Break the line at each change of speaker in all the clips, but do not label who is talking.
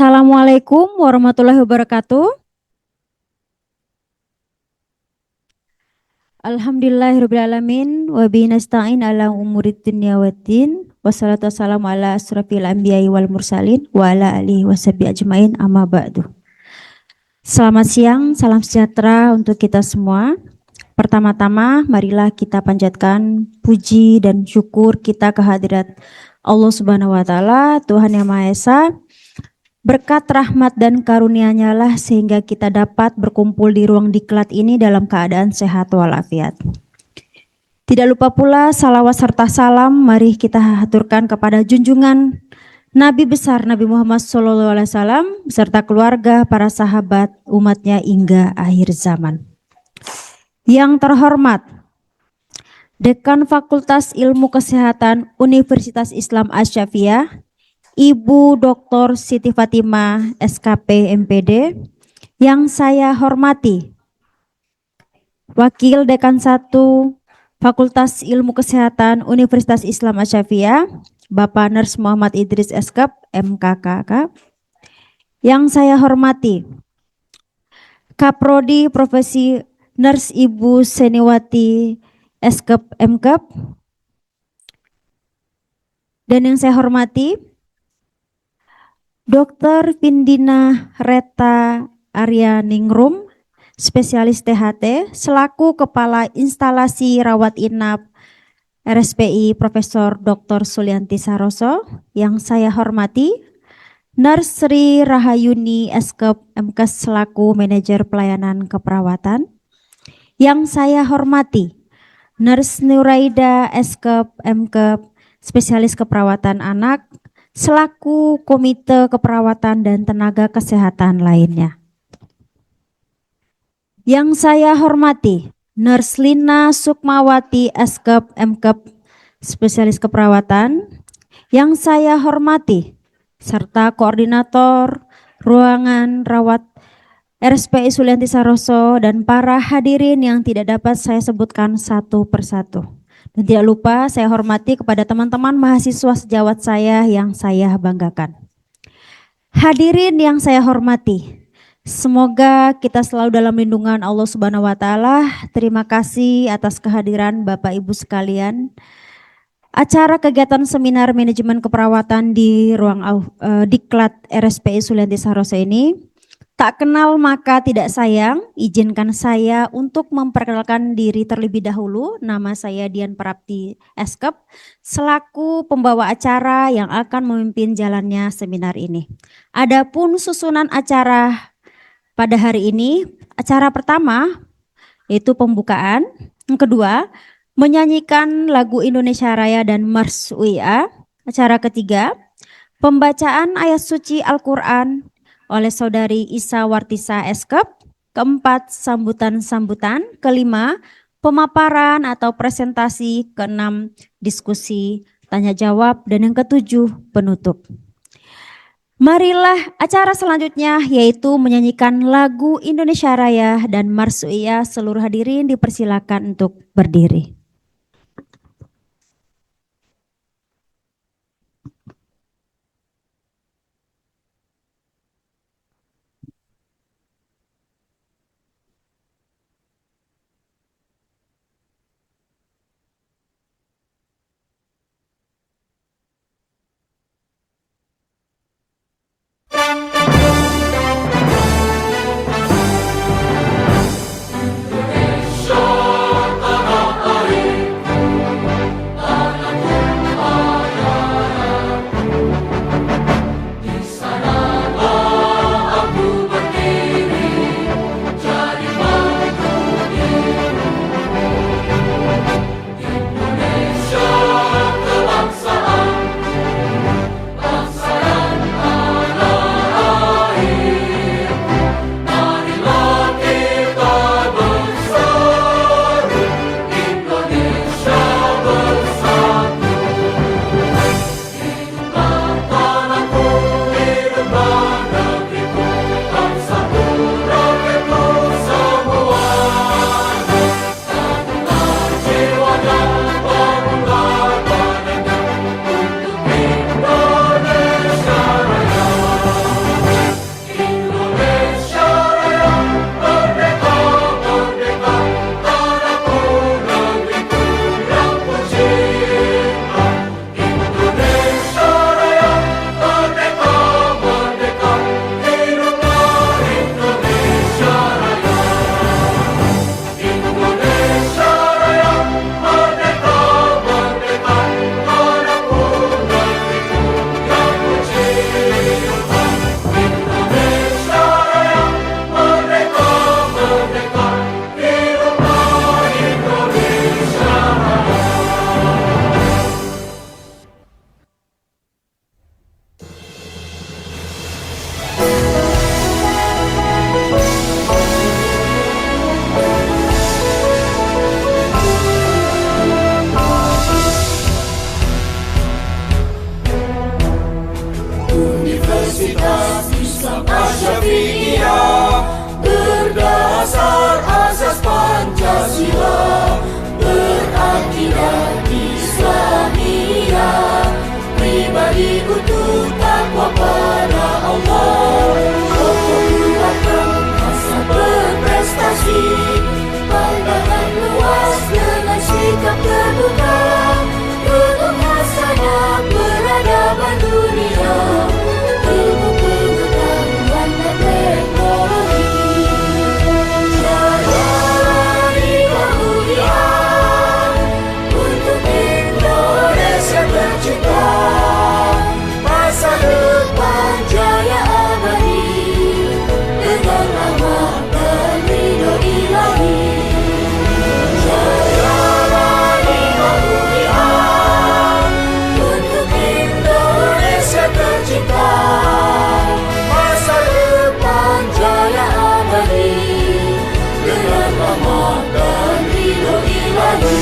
Assalamualaikum warahmatullahi wabarakatuh. Alhamdulillahirrabbilalamin. Wa bihi nasta'in ala umurid dunya waddin. Wassalatu wassalamu ala asrafil anbiya'i wal mursalin wa ala alihi washabihi ajmain amma ba'du. Selamat siang, salam sejahtera untuk kita semua. Pertama-tama marilah kita panjatkan puji dan syukur kita kehadirat Allah Subhanahu wa taala, Tuhan Yang Maha Esa. Berkat rahmat dan karunia-Nya lah sehingga kita dapat berkumpul di ruang diklat ini dalam keadaan sehat walafiat. Tidak lupa pula salawat serta salam mari kita haturkan kepada junjungan Nabi besar Nabi Muhammad SAW beserta keluarga, para sahabat, umatnya hingga akhir zaman. Yang terhormat Dekan Fakultas Ilmu Kesehatan Universitas Islam Asy-Syafi'iyah, Ibu Dr. Siti Fatimah, SKP MPD, yang saya hormati Wakil Dekan 1 Fakultas Ilmu Kesehatan Universitas Islam Asy-Syafi'iyah, Bapak Nurse Muhammad Idris Eskep, MKKK, yang saya hormati Kaprodi Profesi Nurse Ibu Seniwati Eskep, MKep, dan yang saya hormati Dr. Vindina Reta Aryaningrum, spesialis THT, selaku Kepala Instalasi Rawat Inap RSPI Profesor Dr. Sulianti Saroso, yang saya hormati Nurse Sri Rahayuni Eskep, MKes, selaku Manajer Pelayanan Keperawatan, yang saya hormati Nurse Nuraida Eskep, MKep, spesialis keperawatan anak, selaku Komite Keperawatan dan Tenaga Kesehatan lainnya. Yang saya hormati Nurse Lina Sukmawati Eskep, MKep, spesialis keperawatan. Yang saya hormati serta Koordinator Ruangan Rawat RSPI Sulianti Saroso dan para hadirin yang tidak dapat saya sebutkan satu persatu. Dan tidak lupa saya hormati kepada teman-teman mahasiswa sejawat saya yang saya banggakan. Hadirin yang saya hormati, semoga kita selalu dalam lindungan Allah Subhanahu wa taala. Terima kasih atas kehadiran Bapak Ibu sekalian. Acara kegiatan seminar manajemen keperawatan di ruang diklat RSPI Sulianti Saroso ini tak kenal maka tidak sayang, izinkan saya untuk memperkenalkan diri terlebih dahulu. Nama saya Dian Prapti Eskep, selaku pembawa acara yang akan memimpin jalannya seminar ini. Adapun susunan acara pada hari ini, acara pertama yaitu pembukaan, yang kedua menyanyikan lagu Indonesia Raya dan Mars UIA, acara ketiga pembacaan ayat suci Al-Quran oleh Saudari Isa Wartisa Eskep, keempat sambutan-sambutan, kelima pemaparan atau presentasi, keenam diskusi tanya jawab, dan yang ketujuh penutup. Marilah acara selanjutnya yaitu menyanyikan lagu Indonesia Raya dan Mars UIA. Seluruh hadirin dipersilakan untuk berdiri.
Indonesia tanah air Universitas Islam Asyafi'iyah berdasar asas Pancasila, berakidah Islamiyah, pribadi untuk takwa pada Allah, memperkuatkan hasrat berprestasi, pandangan luas dengan sikap terbuka, penuh hasanah peradaban dunia, ilmu pengetahuan dan teknologi. Jalani kemuliaan untuk Indonesia tercinta, masa depan jaya abadi dengan rahmat dan ridho ilahi. Jalani kemuliaan untuk Indonesia tercinta, masa depan jaya abadi dengan rahmat dan ridho ilahi.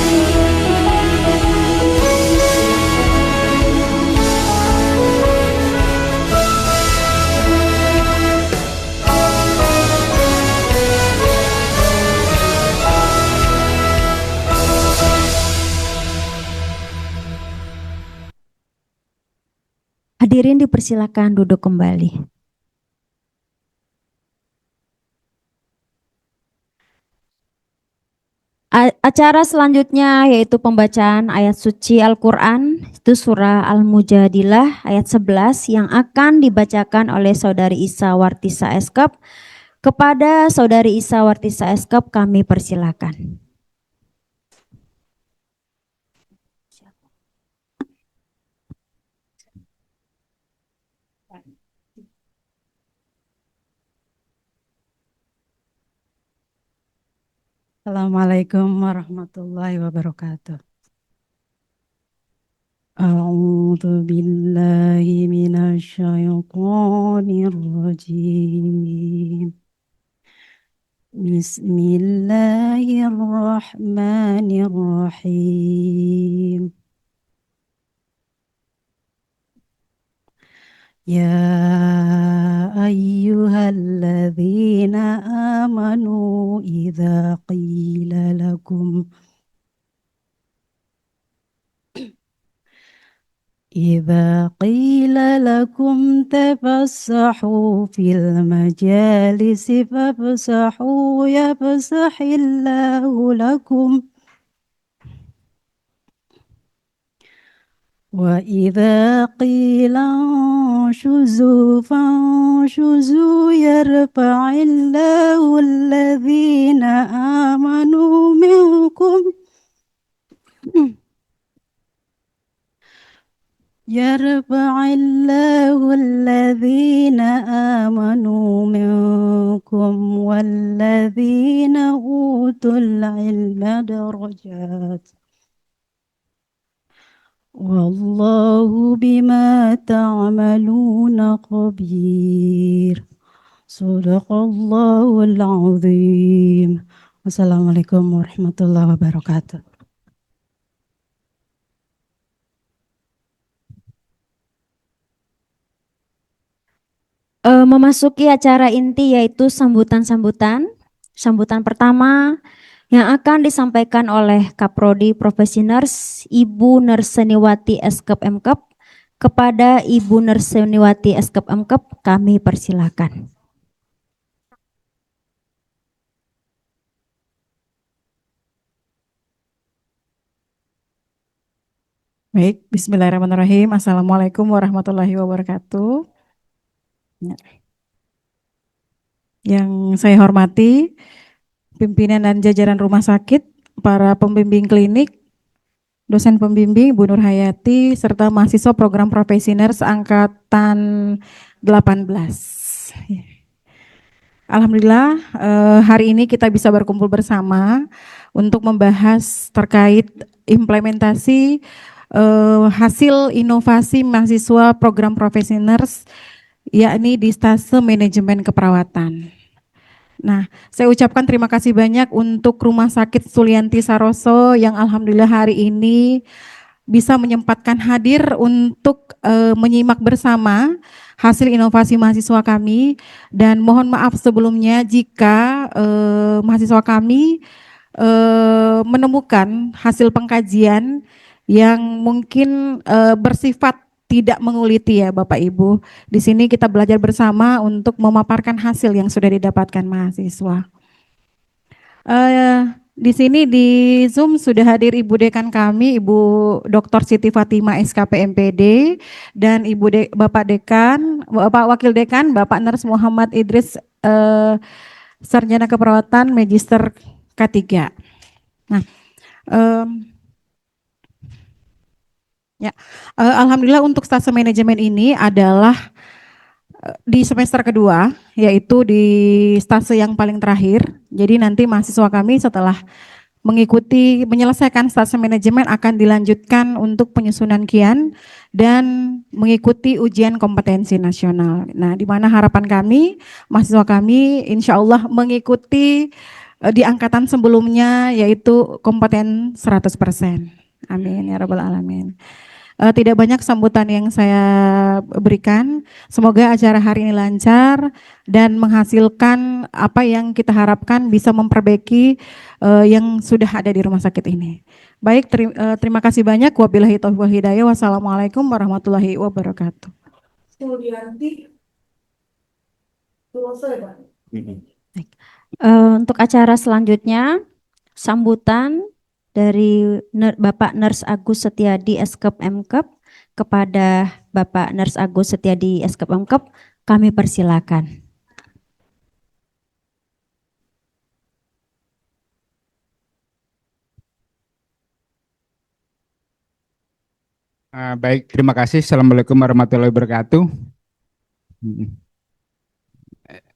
Hadirin dipersilakan duduk kembali. Acara selanjutnya yaitu pembacaan ayat suci Al-Quran, itu surah Al-Mujadilah ayat 11 yang akan dibacakan oleh Saudari Isa Wartisa Eskep. Kepada Saudari Isa Wartisa Eskep kami persilakan.
Assalamualaikum warahmatullahi wabarakatuh. A'udzu billahi minasyaitonir rajim. Bismillahirrahmanirrahim. Ya ayyuhalladzina amanu idza qila lakum tafassahu fil majalisi fafsahu yafsahillahu lakum wa idza qila anshuzu fanshuzu yarfa'illahu alladhina amanu minkum yarfa'illahu alladhina amanu minkum walladhina utul ilma darajat wallahu bima ta'maluna khabir. Shadaqallahul azim. Wassalamualaikum warahmatullahi wabarakatuh.
Memasuki acara inti yaitu sambutan-sambutan. Sambutan pertama yang akan disampaikan oleh Kaprodi Profesi Nurs Ibu Nurseniwati Eskep Mkep. Kepada Ibu Nurseniwati Eskep Mkep kami persilakan.
Baik, bismillahirrahmanirrahim. Assalamualaikum warahmatullahi wabarakatuh. Yang saya hormati pimpinan dan jajaran rumah sakit, para pembimbing klinik, dosen pembimbing Bu Nur Hayati, serta mahasiswa program Profesi Nurs angkatan 18. Alhamdulillah hari ini kita bisa berkumpul bersama untuk membahas terkait implementasi hasil inovasi mahasiswa program Profesi Nurs, yakni di stase manajemen keperawatan. Nah, saya ucapkan terima kasih banyak untuk Rumah Sakit Sulianti Saroso yang alhamdulillah hari ini bisa menyempatkan hadir untuk menyimak bersama hasil inovasi mahasiswa kami, dan mohon maaf sebelumnya jika mahasiswa kami menemukan hasil pengkajian yang mungkin bersifat tidak menguliti ya Bapak Ibu. Di sini kita belajar bersama untuk memaparkan hasil yang sudah didapatkan mahasiswa. Di sini di Zoom sudah hadir Ibu Dekan kami, Ibu Dr. Siti Fatima SKP MPD, dan Bapak Dekan, Bapak Wakil Dekan, Bapak Ners Muhammad Idris, Sarjana Keperawatan Magister K3. Nah, alhamdulillah untuk stase manajemen ini adalah di semester kedua, yaitu di stase yang paling terakhir. Jadi nanti mahasiswa kami setelah menyelesaikan stase manajemen akan dilanjutkan untuk penyusunan kian dan mengikuti ujian kompetensi nasional. Nah, di mana harapan kami, mahasiswa kami insya Allah mengikuti di angkatan sebelumnya yaitu kompeten 100%. Amin ya rabbal alamin. Tidak banyak sambutan yang saya berikan. Semoga acara hari ini lancar dan menghasilkan apa yang kita harapkan bisa memperbaiki yang sudah ada di rumah sakit ini. Baik, terima kasih banyak. Wabillahi taufiq wal hidayah. Wassalamualaikum warahmatullahi wabarakatuh.
Untuk acara selanjutnya, sambutan dari Bapak Ners Agus Setiadi Eskep Mkep kepada Bapak Ners Agus Setiadi Eskep Mkep, kami persilakan.
Baik, terima kasih. Assalamualaikum warahmatullahi wabarakatuh.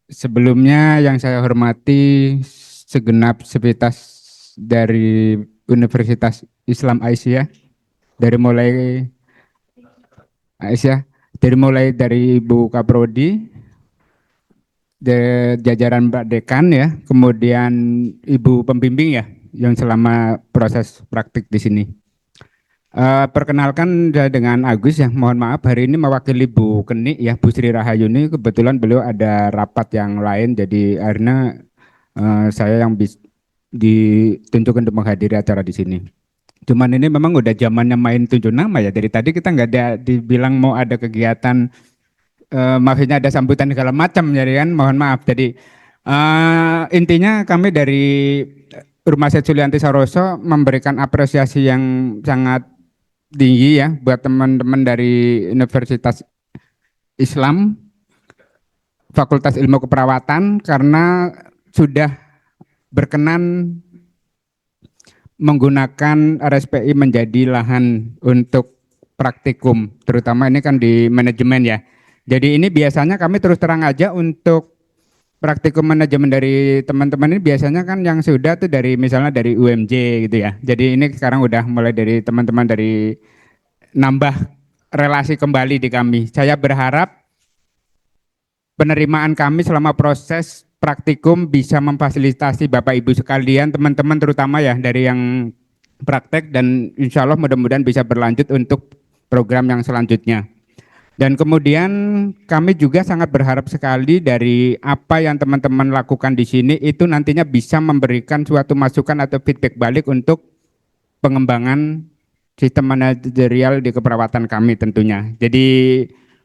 Sebelumnya yang saya hormati segenap sivitas dari Universitas Islam Aisyah, dari mulai dari Ibu Kaprodi, jajaran Mbak Dekan ya, kemudian Ibu Pembimbing ya, yang selama proses praktik di sini. Perkenalkan dengan Agus ya, mohon maaf hari ini mewakili Bu Keni ya, Bu Sri Rahayuni, kebetulan beliau ada rapat yang lain, jadi akhirnya saya yang ditunjukkan untuk menghadiri acara di sini. Cuman ini memang udah zamannya main tunjuk nama ya, dari tadi kita nggak ada dibilang mau ada kegiatan, maksudnya ada sambutan segala macam, jadi kan mohon maaf. Jadi intinya kami dari Rumah Sakit Sulianti Saroso memberikan apresiasi yang sangat tinggi ya buat teman-teman dari Universitas Islam Fakultas Ilmu Keperawatan karena sudah berkenan menggunakan RSPI menjadi lahan untuk praktikum, terutama ini kan di manajemen ya. Jadi ini biasanya kami terus terang aja untuk praktikum manajemen dari teman-teman ini biasanya kan yang sudah tuh dari misalnya dari UMJ gitu ya. Jadi ini sekarang udah mulai dari teman-teman dari nambah relasi kembali di kami. Saya berharap penerimaan kami selama proses praktikum bisa memfasilitasi Bapak Ibu sekalian, teman-teman terutama ya dari yang praktek, dan insya Allah mudah-mudahan bisa berlanjut untuk program yang selanjutnya. Dan kemudian kami juga sangat berharap sekali dari apa yang teman-teman lakukan di sini itu nantinya bisa memberikan suatu masukan atau feedback balik untuk pengembangan sistem manajerial di keperawatan kami tentunya. Jadi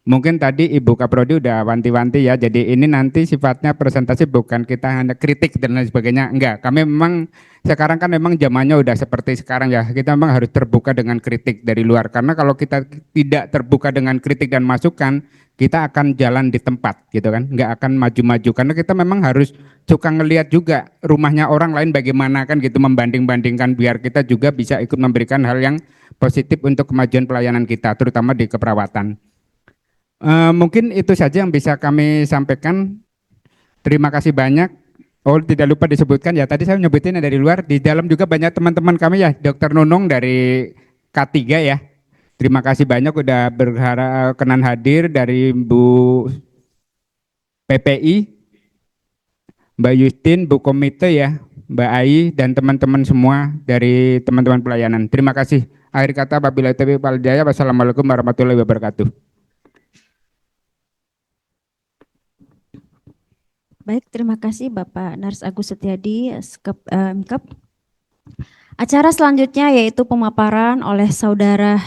mungkin tadi Ibu Kaprodi udah wanti-wanti ya, jadi ini nanti sifatnya presentasi bukan kita hanya kritik dan lain sebagainya, enggak. Kami memang sekarang kan memang zamannya udah seperti sekarang ya, kita memang harus terbuka dengan kritik dari luar, karena kalau kita tidak terbuka dengan kritik dan masukan, kita akan jalan di tempat gitu kan, enggak akan maju-maju, karena kita memang harus suka ngelihat juga rumahnya orang lain bagaimana kan gitu, membanding-bandingkan biar kita juga bisa ikut memberikan hal yang positif untuk kemajuan pelayanan kita, terutama di keperawatan. Mungkin itu saja yang bisa kami sampaikan. Terima kasih banyak. Oh, tidak lupa disebutkan ya, tadi saya nyebutin dari luar, di dalam juga banyak teman-teman kami ya, Dr. Nunung dari K3 ya. Terima kasih banyak udah berkenan hadir, dari Bu PPI, Mbak Justin, Bu Komite ya, Mbak Ai, dan teman-teman semua dari teman-teman pelayanan. Terima kasih. Akhir kata, wabillahi taufiq wal hidayah. Wassalamualaikum warahmatullahi wabarakatuh.
Baik, terima kasih Bapak Nars Agus Setiadi, MKEP. Acara selanjutnya yaitu pemaparan oleh Saudara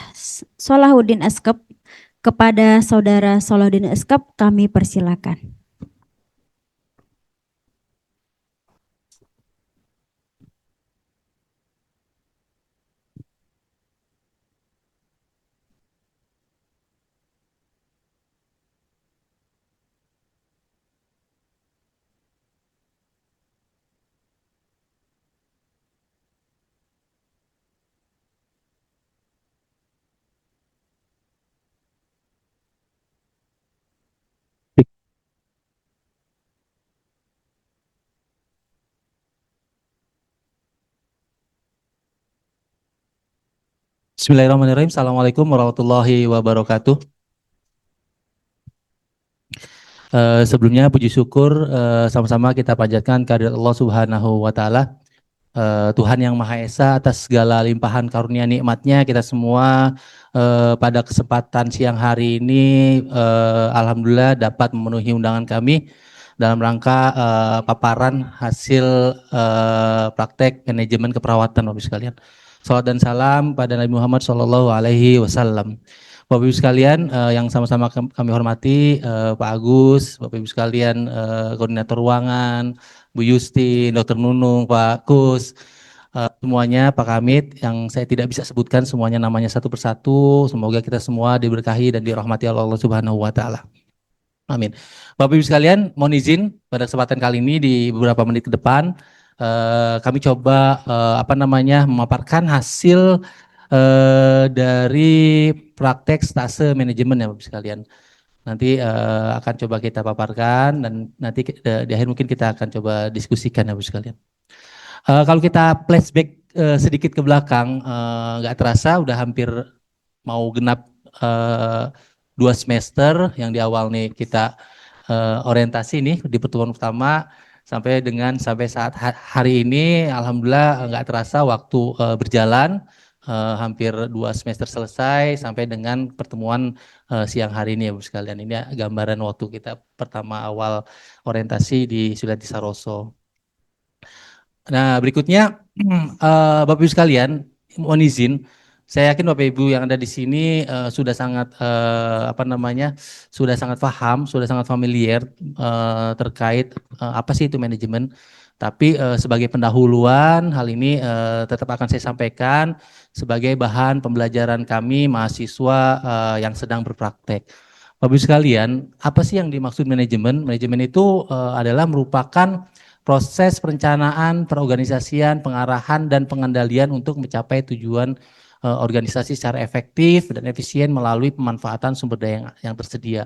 Solahuddin Eskep kepada Saudara Solahuddin Eskep, kami persilakan.
Bismillahirrahmanirrahim. Assalamualaikum warahmatullahi wabarakatuh. Sebelumnya puji syukur sama-sama kita panjatkan kehadirat Allah Subhanahu wa taala. Tuhan yang Maha Esa atas segala limpahan karunia nikmatnya kita semua pada kesempatan siang hari ini alhamdulillah dapat memenuhi undangan kami dalam rangka paparan hasil praktek manajemen keperawatan Bapak Ibu sekalian. Salawat dan salam pada Nabi Muhammad SAW. Bapak Ibu sekalian yang sama-sama kami hormati, Pak Agus, Bapak Ibu sekalian koordinator ruangan, Bu Yusti, Dr. Nunung, Pak Kus, semuanya, Pak Kamit, yang saya tidak bisa sebutkan semuanya namanya satu persatu. Semoga kita semua diberkahi dan dirahmati Allah Subhanahu wa taala. Amin. Bapak Ibu sekalian, mohon izin pada kesempatan kali ini di beberapa menit ke depan kami coba memaparkan hasil dari praktek stase manajemen ya Bapak Ibu sekalian. Nanti akan coba kita paparkan dan nanti di akhir mungkin kita akan coba diskusikan ya Bapak Ibu sekalian. Kalau kita flashback sedikit ke belakang, nggak terasa udah hampir mau genap 2 semester yang di awal nih kita orientasi nih di pertemuan pertama sampai saat hari ini, alhamdulillah nggak terasa waktu berjalan. Hampir 2 semester selesai sampai dengan pertemuan siang hari ini ya Bu sekalian. Ini gambaran waktu kita pertama awal orientasi di Sulianti Saroso. Nah berikutnya Bapak Ibu sekalian, mohon izin, saya yakin Bapak Ibu yang ada di sini sudah sangat sudah sangat paham, sudah sangat familiar terkait apa sih itu manajemen. Tapi sebagai pendahuluan hal ini tetap akan saya sampaikan sebagai bahan pembelajaran kami mahasiswa yang sedang berpraktek. Bapak Ibu sekalian, apa sih yang dimaksud manajemen? Manajemen itu adalah merupakan proses perencanaan, perorganisasian, pengarahan dan pengendalian untuk mencapai tujuan organisasi secara efektif dan efisien melalui pemanfaatan sumber daya yang tersedia.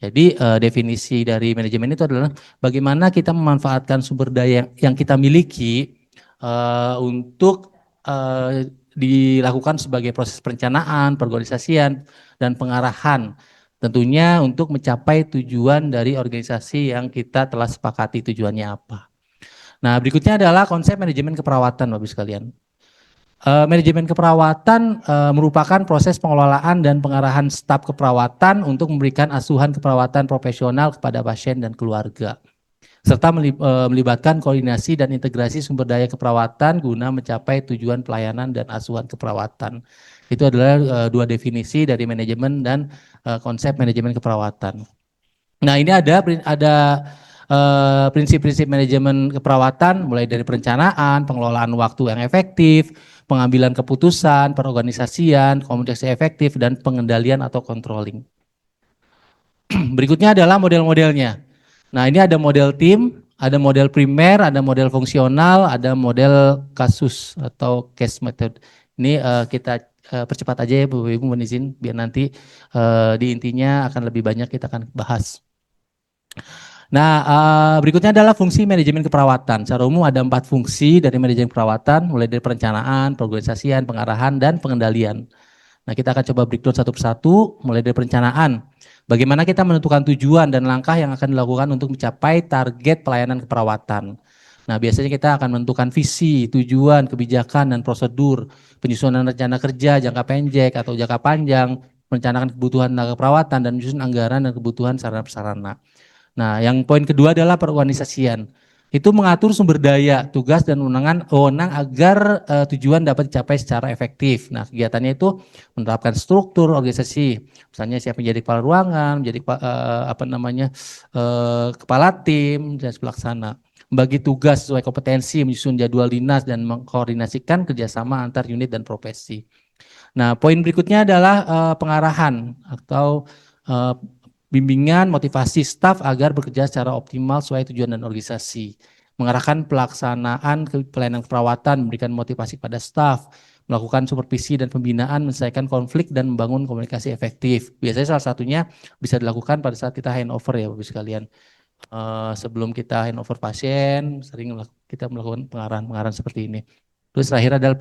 Jadi definisi dari manajemen itu adalah bagaimana kita memanfaatkan sumber daya yang kita miliki untuk dilakukan sebagai proses perencanaan, perorganisasian, dan pengarahan. Tentunya untuk mencapai tujuan dari organisasi yang kita telah sepakati tujuannya apa. Nah berikutnya adalah konsep manajemen keperawatan Bapak Ibu sekalian. Manajemen keperawatan merupakan proses pengelolaan dan pengarahan staf keperawatan untuk memberikan asuhan keperawatan profesional kepada pasien dan keluarga, serta melibatkan koordinasi dan integrasi sumber daya keperawatan guna mencapai tujuan pelayanan dan asuhan keperawatan. Itu adalah 2 definisi dari manajemen dan konsep manajemen keperawatan. Nah ini ada prinsip-prinsip manajemen keperawatan mulai dari perencanaan, pengelolaan waktu yang efektif, pengambilan keputusan, perorganisasian, komunikasi efektif, dan pengendalian atau controlling. Berikutnya adalah model-modelnya. Nah ini ada model tim, ada model primer, ada model fungsional, ada model kasus atau case method. Ini kita percepat aja ya Bu Ibu, mohon izin biar nanti di intinya akan lebih banyak kita akan bahas. Nah, berikutnya adalah fungsi manajemen keperawatan. Secara umum ada 4 fungsi dari manajemen keperawatan, mulai dari perencanaan, perorganisasian, pengarahan, dan pengendalian. Nah, kita akan coba breakdown satu persatu, mulai dari perencanaan. Bagaimana kita menentukan tujuan dan langkah yang akan dilakukan untuk mencapai target pelayanan keperawatan. Nah, biasanya kita akan menentukan visi, tujuan, kebijakan, dan prosedur, penyusunan rencana kerja jangka pendek atau jangka panjang, merencanakan kebutuhan tenaga perawatan, dan menyusun anggaran dan kebutuhan sarana prasarana. Nah, yang poin kedua adalah perorganisasian. Itu mengatur sumber daya, tugas, dan wewenang agar tujuan dapat dicapai secara efektif. Nah, kegiatannya itu menerapkan struktur organisasi, misalnya siapa menjadi kepala ruangan, menjadi kepala tim, dan pelaksana. Membagi tugas sesuai kompetensi, menyusun jadwal dinas, dan mengkoordinasikan kerjasama antar unit dan profesi. Nah, poin berikutnya adalah pengarahan atau eh, bimbingan motivasi staf agar bekerja secara optimal sesuai tujuan dan organisasi. Mengarahkan pelaksanaan pelayanan keperawatan, memberikan motivasi pada staf, melakukan supervisi dan pembinaan, menyelesaikan konflik dan membangun komunikasi efektif. Biasanya salah satunya bisa dilakukan pada saat kita handover ya Bapak sekalian. Sebelum kita handover pasien, sering kita melakukan pengarahan seperti ini. Terus terakhir adalah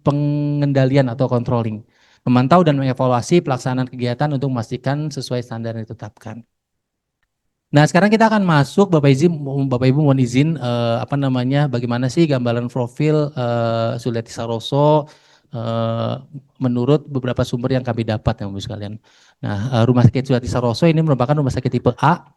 pengendalian atau controlling. Memantau dan mengevaluasi pelaksanaan kegiatan untuk memastikan sesuai standar yang ditetapkan. Nah, sekarang kita akan masuk, Bapak Ibu mohon izin bagaimana sih gambaran profil Suliati Saroso menurut beberapa sumber yang kami dapat ya Bapak sekalian. Nah, Rumah Sakit Suliati Saroso ini merupakan rumah sakit tipe A,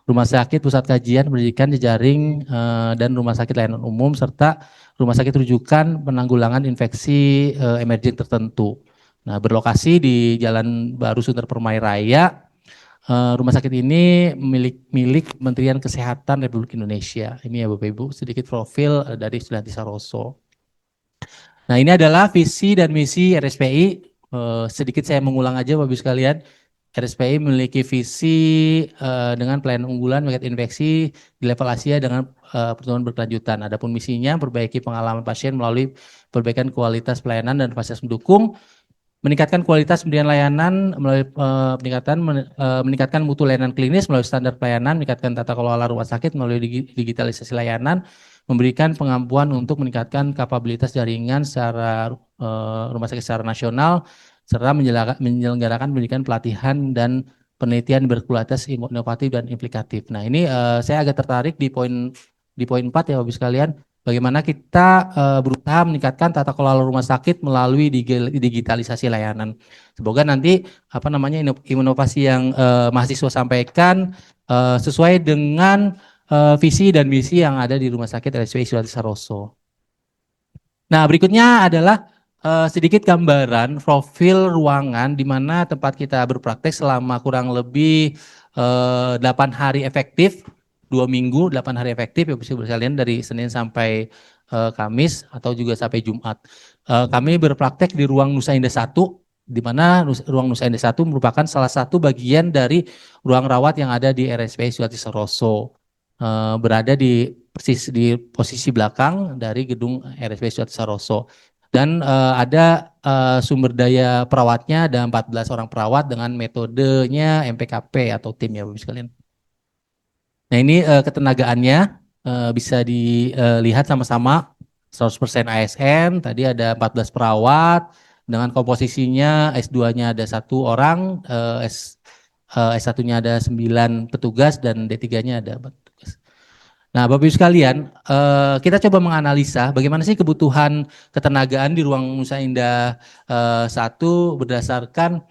rumah sakit pusat kajian pendidikan jejaring dan rumah sakit layanan umum serta rumah sakit rujukan penanggulangan infeksi emerging tertentu. Nah, berlokasi di Jalan Baru Sunter Permai Raya. Rumah sakit ini milik Kementerian Kesehatan Republik Indonesia. Ini ya Bapak Ibu, sedikit profil dari Sulianti Saroso. Nah, ini adalah visi dan misi RSPI. Sedikit saya mengulang aja Bapak Ibu sekalian. RSPI memiliki visi dengan pelayanan unggulan penyakit infeksi di level Asia dengan pertumbuhan berkelanjutan. Adapun misinya perbaiki pengalaman pasien melalui perbaikan kualitas pelayanan dan fasilitas mendukung, meningkatkan kualitas pemberian layanan melalui meningkatkan mutu layanan klinis melalui standar pelayanan, meningkatkan tata kelola rumah sakit melalui digitalisasi layanan, memberikan pengampuan untuk meningkatkan kapabilitas jaringan secara rumah sakit secara nasional, serta menyelenggarakan pendidikan pelatihan dan penelitian berkualitas inovatif dan implikatif. Nah, ini saya agak tertarik di poin 4 ya Bapak sekalian. Bagaimana kita berusaha meningkatkan tata kelola rumah sakit melalui digitalisasi layanan. Semoga nanti inovasi yang mahasiswa sampaikan sesuai dengan visi dan misi yang ada di Rumah Sakit RSUI Sulianti Saroso. Nah, berikutnya adalah sedikit gambaran profil ruangan di mana tempat kita berpraktek selama kurang lebih 8 hari efektif. 2 minggu, 8 hari efektif ya Bapak sekalian dari Senin sampai Kamis atau juga sampai Jumat. Kami berpraktek di ruang Nusa Indah 1, di mana ruang Nusa Indah 1 merupakan salah satu bagian dari ruang rawat yang ada di RSPI Sulianti Saroso. Berada di posisi belakang dari gedung RSPI Sulianti Saroso. Dan ada sumber daya perawatnya, ada 14 orang perawat dengan metodenya MPKP atau tim ya Bapak sekalian. Nah, ini ketenagaannya bisa dilihat sama-sama 100% ASN, tadi ada 14 perawat, dengan komposisinya S2-nya ada 1 orang, S1-nya ada 9 petugas, dan D3-nya ada 4 petugas. Nah, Bapak Ibu sekalian, kita coba menganalisa bagaimana sih kebutuhan ketenagaan di ruang Nusa Indah 1 berdasarkan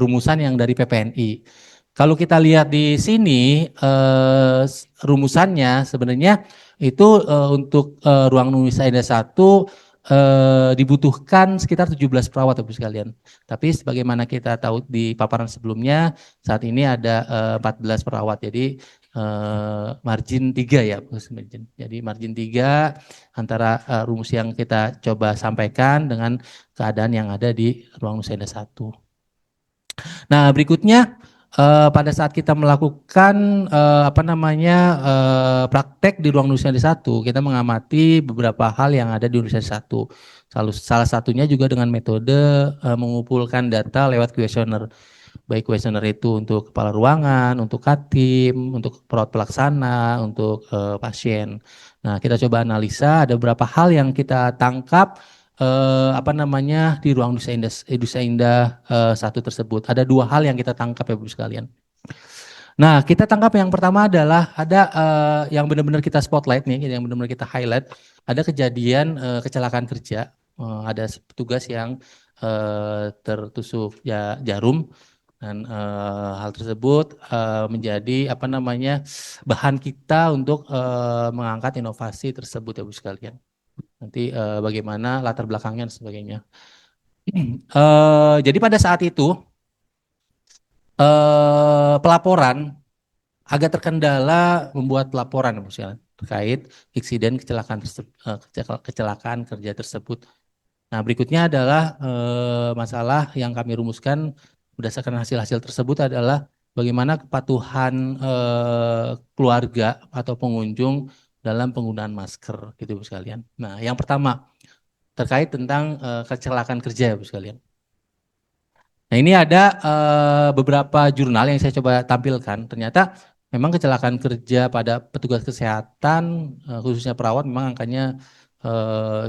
rumusan yang dari PPNI. Kalau kita lihat di sini rumusannya sebenarnya itu untuk ruang Nusa Indah 1 dibutuhkan sekitar 17 perawat Bapak sekalian. Tapi sebagaimana kita tahu di paparan sebelumnya, saat ini ada 14 perawat. Jadi margin 3 ya. Jadi margin 3 antara rumus yang kita coba sampaikan dengan keadaan yang ada di ruang Nusa Indah 1. Nah, berikutnya pada saat kita melakukan praktek di ruang Nusa Indah 1, kita mengamati beberapa hal yang ada di Nusa Indah 1. Salah satunya juga dengan metode mengumpulkan data lewat kuesioner. Baik kuesioner itu untuk kepala ruangan, untuk katim, untuk perawat pelaksana, untuk pasien. Nah, kita coba analisa ada beberapa hal yang kita tangkap di ruang Nusa Indah 1 tersebut. Ada 2 hal yang kita tangkap ya Bapak sekalian. Nah, kita tangkap yang pertama adalah ada yang benar-benar kita spotlight nih, yang benar-benar kita highlight, ada kejadian kecelakaan kerja, ada petugas yang tertusuk jarum dan hal tersebut menjadi apa namanya bahan kita untuk mengangkat inovasi tersebut ya Bu sekalian. Nanti bagaimana latar belakangnya dan sebagainya. Jadi pada saat itu pelaporan agak terkendala membuat laporan misalnya terkait insiden kecelakaan kerja tersebut. Nah, berikutnya adalah masalah yang kami rumuskan berdasarkan hasil-hasil tersebut adalah bagaimana kepatuhan keluarga atau pengunjung dalam penggunaan masker gitu Bu sekalian. Nah, yang pertama terkait tentang kecelakaan kerja Bu sekalian. Nah, ini ada beberapa jurnal yang saya coba tampilkan. Ternyata memang kecelakaan kerja pada petugas kesehatan, khususnya perawat, memang angkanya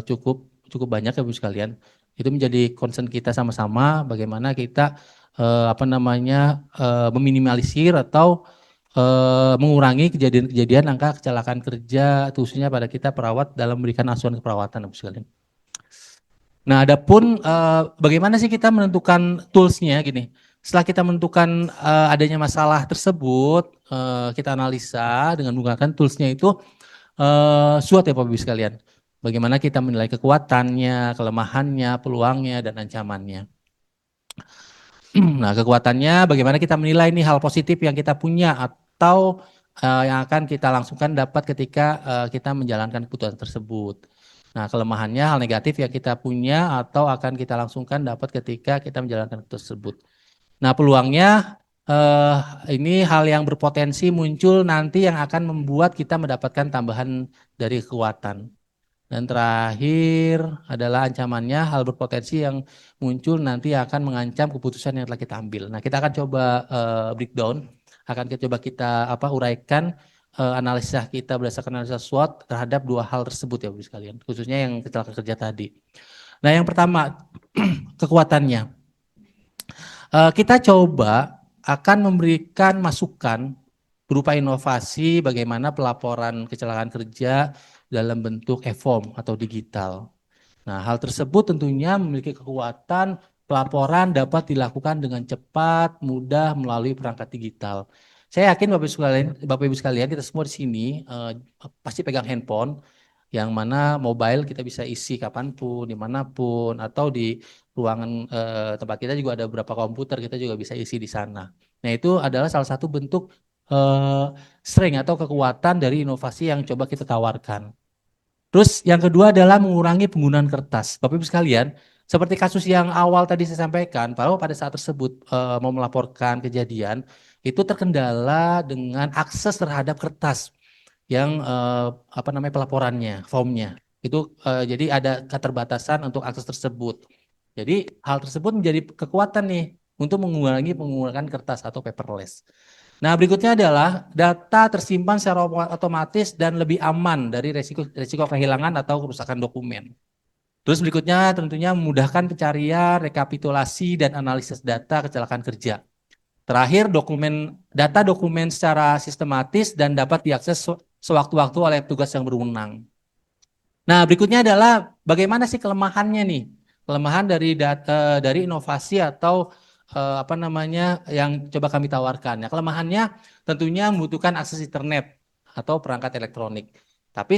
cukup cukup banyak ya Bu sekalian. Itu menjadi concern kita sama-sama, bagaimana kita apa namanya meminimalisir atau mengurangi kejadian-kejadian angka kecelakaan kerja, khususnya pada kita perawat dalam memberikan asuhan keperawatan Bu sekalian. Nah, adapun bagaimana sih kita menentukan toolsnya gini. Setelah kita menentukan adanya masalah tersebut, kita analisa dengan menggunakan toolsnya itu SWOT ya Bapak Ibu sekalian. Bagaimana kita menilai kekuatannya, kelemahannya, peluangnya, dan ancamannya. Nah, kekuatannya bagaimana kita menilai ini hal positif yang kita punya atau yang akan kita langsungkan dapat ketika kita menjalankan kebutuhan tersebut. Nah, kelemahannya hal negatif yang kita punya atau akan kita langsungkan dapat ketika kita menjalankan tersebut. Nah, peluangnya ini hal yang berpotensi muncul nanti yang akan membuat kita mendapatkan tambahan dari kekuatan. Dan terakhir adalah ancamannya hal berpotensi yang muncul nanti akan mengancam keputusan yang telah kita ambil. Nah, kita akan coba breakdown, akan coba kita uraikan analisa kita berdasarkan analisa SWOT terhadap dua hal tersebut ya Bu sekalian, khususnya yang kecelakaan kerja tadi. Nah, yang pertama kekuatannya. Kita coba akan memberikan masukan berupa inovasi bagaimana pelaporan kecelakaan kerja dalam bentuk e-form atau digital. Nah, hal tersebut tentunya memiliki kekuatan pelaporan dapat dilakukan dengan cepat, mudah melalui perangkat digital. Saya yakin Bapak Ibu sekalian, kita semua di sini pasti pegang handphone, yang mana mobile kita bisa isi kapanpun, dimanapun, atau di ruangan tempat kita juga ada beberapa komputer, kita juga bisa isi di sana. Nah, itu adalah salah satu bentuk strength atau kekuatan dari inovasi yang coba kita tawarkan. Terus yang kedua adalah mengurangi penggunaan kertas. Bapak Ibu sekalian, seperti kasus yang awal tadi saya sampaikan, bahwa pada saat tersebut mau melaporkan kejadian, itu terkendala dengan akses terhadap kertas yang pelaporannya, formnya. Itu jadi ada keterbatasan untuk akses tersebut. Jadi hal tersebut menjadi kekuatan nih untuk mengurangi penggunaan kertas atau paperless. Nah, berikutnya adalah data tersimpan secara otomatis dan lebih aman dari resiko kehilangan atau kerusakan dokumen. Terus berikutnya tentunya memudahkan pencarian, rekapitulasi, dan analisis data kecelakaan kerja. Terakhir, data dokumen secara sistematis dan dapat diakses sewaktu-waktu oleh petugas yang berwenang. Nah, berikutnya adalah bagaimana sih kelemahannya nih? Kelemahan dari inovasi atau yang coba kami tawarkan. Ya, kelemahannya tentunya membutuhkan akses internet atau perangkat elektronik. Tapi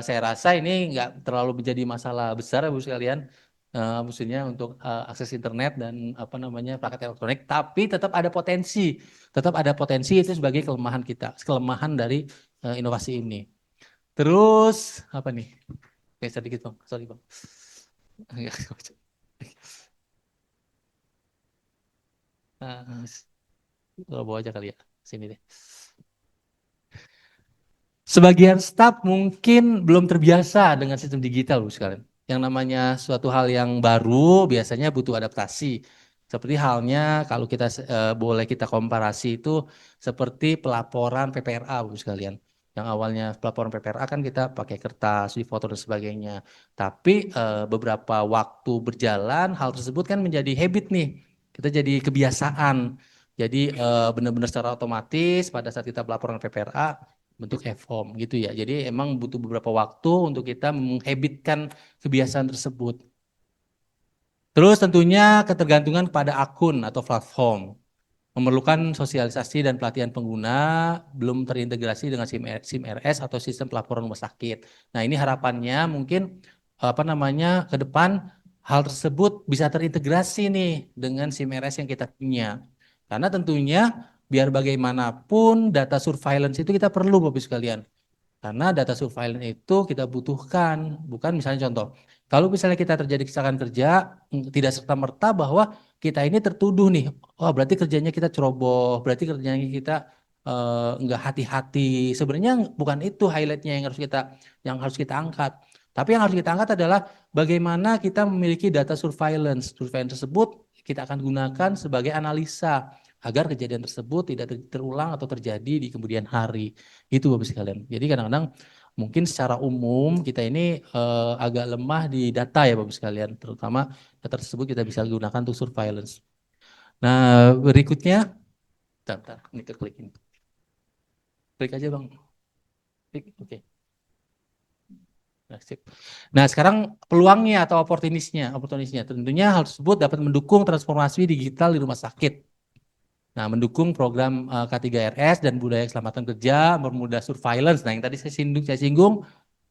saya rasa ini nggak terlalu menjadi masalah besar ya Bu sekalian. Maksudnya untuk akses internet dan perangkat elektronik, tapi tetap ada potensi itu sebagai kelemahan kita, kelemahan dari inovasi ini. Terus apa nih? Oke, sedikit Bang, sorry Bang. Bawa aja kali ya, sini deh. Sebagian staf mungkin belum terbiasa dengan sistem digital Bu sekalian. Yang namanya suatu hal yang baru biasanya butuh adaptasi. Seperti halnya kalau kita boleh kita komparasi itu seperti pelaporan PPRA Bu sekalian. Yang awalnya pelaporan PPRA kan kita pakai kertas, difoto dan sebagainya. Tapi beberapa waktu berjalan hal tersebut kan menjadi habit nih. Kita jadi kebiasaan. Jadi benar-benar secara otomatis pada saat kita pelaporan PPRA bentuk e-form gitu ya. Jadi emang butuh beberapa waktu untuk kita menghabitkan kebiasaan tersebut. Terus tentunya ketergantungan kepada akun atau platform. Memerlukan sosialisasi dan pelatihan pengguna, belum terintegrasi dengan SIM RS atau sistem pelaporan rumah sakit. Nah, ini harapannya mungkin ke depan hal tersebut bisa terintegrasi nih dengan SIM RS yang kita punya. Karena tentunya biar bagaimanapun data surveillance itu kita perlu Bapak Ibu sekalian. Karena data surveillance itu kita butuhkan, bukan misalnya contoh, kalau misalnya kita terjadi kecelakaan kerja, tidak serta-merta bahwa kita ini tertuduh nih, oh berarti kerjanya kita ceroboh, berarti kerjanya kita nggak hati-hati. Sebenarnya bukan itu highlightnya yang harus kita angkat. Tapi yang harus kita angkat adalah bagaimana kita memiliki data surveillance. Surveillance tersebut kita akan gunakan sebagai analisa agar kejadian tersebut tidak terulang atau terjadi di kemudian hari. Itu Bapak sekalian. Jadi kadang-kadang mungkin secara umum kita ini agak lemah di data ya Bapak sekalian. Terutama data tersebut kita bisa gunakan untuk surveillance. Nah berikutnya, bentar, ini klik ini. Klik aja Bang. Klik, oke. Nah, sip. Nah, sekarang peluangnya atau opportunisnya. Tentunya hal tersebut dapat mendukung transformasi digital di rumah sakit. Nah, mendukung program K3RS dan budaya keselamatan kerja, mempermudah surveillance. Nah, yang tadi saya singgung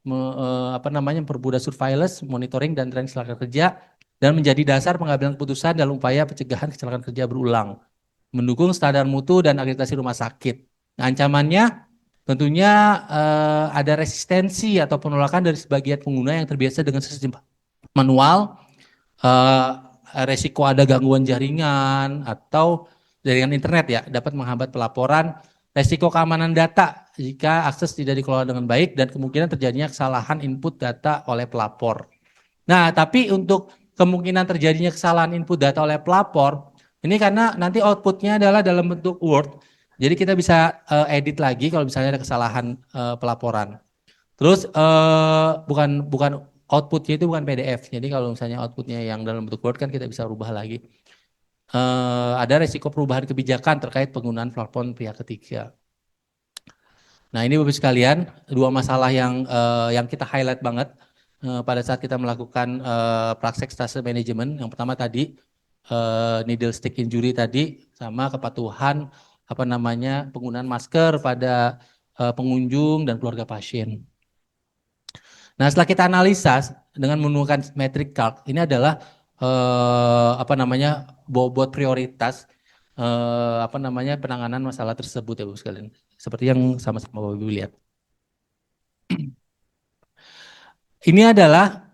mempermudah surveillance, monitoring dan tren kecelakaan kerja dan menjadi dasar pengambilan keputusan dalam upaya pencegahan kecelakaan kerja berulang. Mendukung standar mutu dan akreditasi rumah sakit. Nah, ancamannya tentunya ada resistensi atau penolakan dari sebagian pengguna yang terbiasa dengan sistem manual, resiko ada gangguan jaringan atau jaringan internet ya dapat menghambat pelaporan, resiko keamanan data jika akses tidak dikelola dengan baik dan kemungkinan terjadinya kesalahan input data oleh pelapor. Nah, tapi untuk kemungkinan terjadinya kesalahan input data oleh pelapor, ini karena nanti outputnya adalah dalam bentuk Word, jadi kita bisa edit lagi kalau misalnya ada kesalahan pelaporan. Terus bukan outputnya itu bukan PDF, jadi kalau misalnya outputnya yang dalam bentuk Word kan kita bisa rubah lagi. Ada resiko perubahan kebijakan terkait penggunaan platform pihak ketiga. Nah ini Bapak sekalian, dua masalah yang kita highlight banget pada saat kita melakukan praktek stase manajemen. Yang pertama tadi needle stick injury tadi, sama kepatuhan penggunaan masker pada pengunjung dan keluarga pasien. Nah setelah kita analisa dengan menggunakan metric card, ini adalah bobot prioritas penanganan masalah tersebut ya Bapak sekalian. Seperti yang sama-sama Bapak Ibu lihat. Ini adalah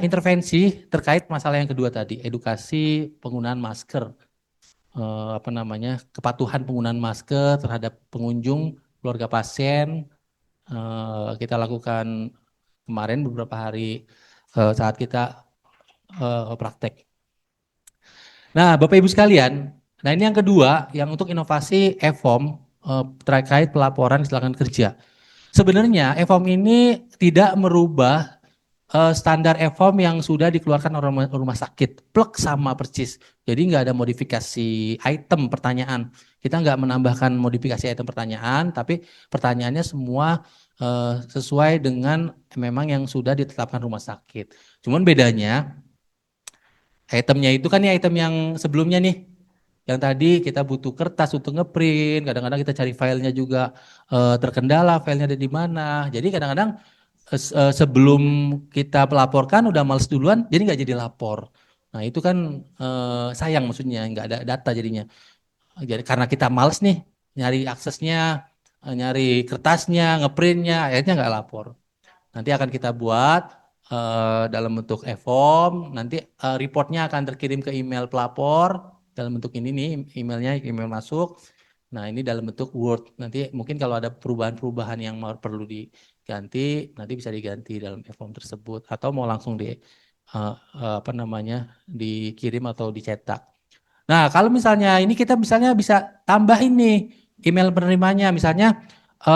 intervensi terkait masalah yang kedua tadi, edukasi penggunaan masker. Kepatuhan penggunaan masker terhadap pengunjung, keluarga pasien. Kita lakukan kemarin beberapa hari saat kita praktek. Nah, Bapak Ibu sekalian, nah ini yang kedua, yang untuk inovasi e-form terkait pelaporan kecelakaan kerja. Sebenarnya e-form ini tidak merubah standar e-form yang sudah dikeluarkan oleh rumah sakit, plek sama persis. Jadi nggak ada modifikasi item pertanyaan. Kita nggak menambahkan modifikasi item pertanyaan, tapi pertanyaannya semua sesuai dengan memang yang sudah ditetapkan rumah sakit. Cuman bedanya itemnya itu kan ya item yang sebelumnya nih. Yang tadi kita butuh kertas untuk ngeprint, kadang-kadang kita cari filenya juga terkendala, filenya ada di mana. Jadi kadang-kadang sebelum kita melaporkan udah males duluan, jadi nggak jadi lapor. Nah itu kan sayang maksudnya, nggak ada data jadinya. Jadi karena kita males nih nyari aksesnya, nyari kertasnya, ngeprintnya, akhirnya nggak lapor. Nanti akan kita buat dalam bentuk e-form, nanti reportnya akan terkirim ke email pelapor dalam bentuk ini nih, email masuk. Nah ini dalam bentuk Word. Nanti mungkin kalau ada perubahan-perubahan yang perlu diganti, nanti bisa diganti dalam e-form tersebut atau mau langsung dikirim atau dicetak. Nah kalau misalnya ini kita misalnya bisa tambahin nih email penerimanya, misalnya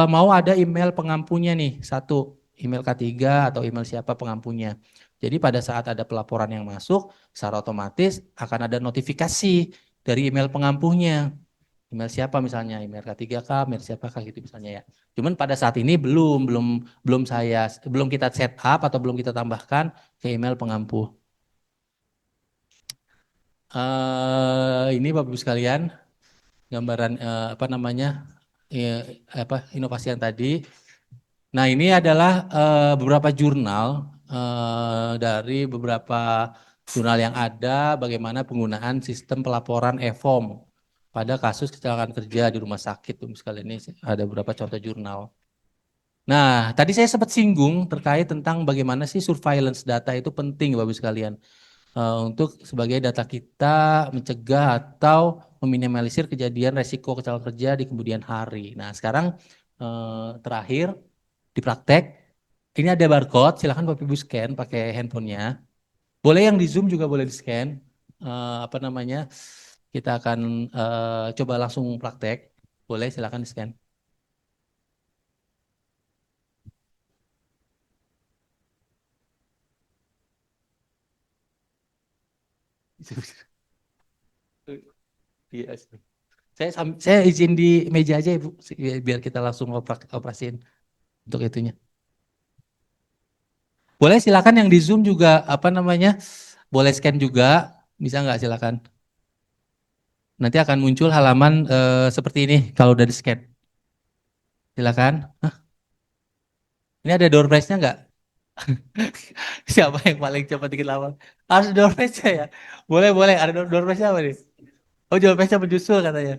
mau ada email pengampunya nih, satu email K3 atau email siapa pengampunya. Jadi pada saat ada pelaporan yang masuk, secara otomatis akan ada notifikasi dari email pengampuhnya. Email siapa misalnya, email K3K, email siapakah gitu misalnya ya. Cuman pada saat ini belum kita set up atau belum kita tambahkan ke email pengampuh. Ini Bapak Ibu sekalian, gambaran apa namanya, inovasi yang tadi. Nah ini adalah beberapa jurnal dari beberapa jurnal yang ada bagaimana penggunaan sistem pelaporan e-form pada kasus kecelakaan kerja di rumah sakit. Sekalian ini ada beberapa contoh jurnal. Nah tadi saya sempat singgung terkait tentang bagaimana sih surveillance data itu penting Bapak Ibu sekalian. Untuk sebagai data kita mencegah atau meminimalisir kejadian resiko kecelakaan kerja di kemudian hari. Nah sekarang terakhir di praktek, ini ada barcode, silakan Bapak Ibu scan pakai handphonenya. Boleh yang di Zoom juga boleh di scan. Apa namanya? Kita akan coba langsung praktek. Boleh silakan di scan. Iya. Saya izin di meja aja Ibu, biar kita langsung operasiin untuk itunya. Boleh silakan yang di Zoom juga apa namanya? Boleh scan juga, bisa nggak silakan. Nanti akan muncul halaman seperti ini kalau udah di scan. Silakan. Hah? Ini ada door prize-nya nggak? Siapa yang paling cepat dikit lama? Harus door prize-nya ya? Boleh, boleh. Ada door prize-nya apa nih? Oh, door prize-nya menyusul katanya.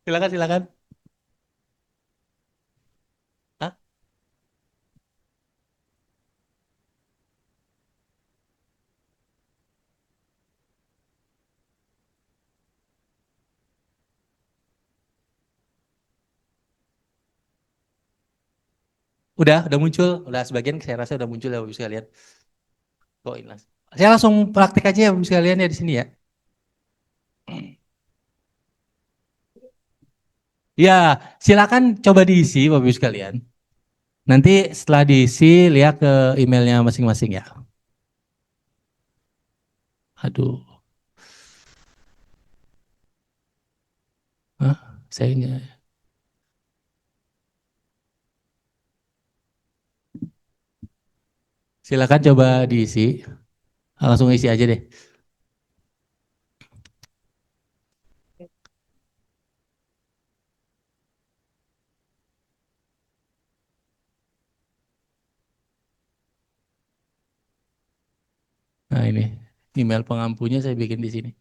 Silakan, silakan. Hah? Udah muncul. Udah sebagian saya rasa udah muncul ya Bapak Ibu sekalian. Oh, ini langsung. Saya langsung praktik aja ya Bapak Ibu sekalian ya di sini ya. Ya, silakan coba diisi Bapak Ibu sekalian. Nanti setelah diisi lihat ke emailnya masing-masing ya. Aduh. Hah? Saya nggak. Silakan coba diisi. Langsung isi aja deh. Nah ini email pengampunya saya bikin di sini.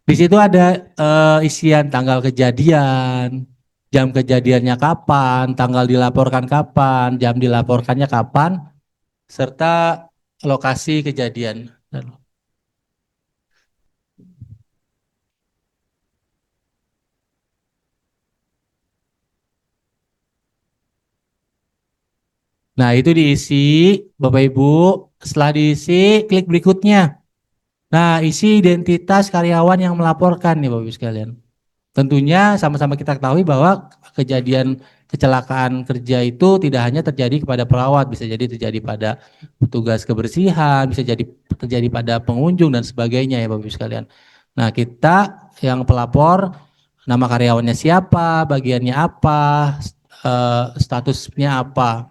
Di situ ada isian tanggal kejadian, jam kejadiannya kapan, tanggal dilaporkan kapan, jam dilaporkannya kapan, serta lokasi kejadian. Nah itu diisi Bapak Ibu, setelah diisi klik berikutnya. Nah isi identitas karyawan yang melaporkan nih Bapak Ibu sekalian. Tentunya sama-sama kita ketahui bahwa kejadian kecelakaan kerja itu tidak hanya terjadi kepada perawat, bisa jadi terjadi pada petugas kebersihan, bisa jadi terjadi pada pengunjung dan sebagainya ya Bapak Ibu sekalian. Nah kita yang pelapor, nama karyawannya siapa, bagiannya apa, statusnya apa.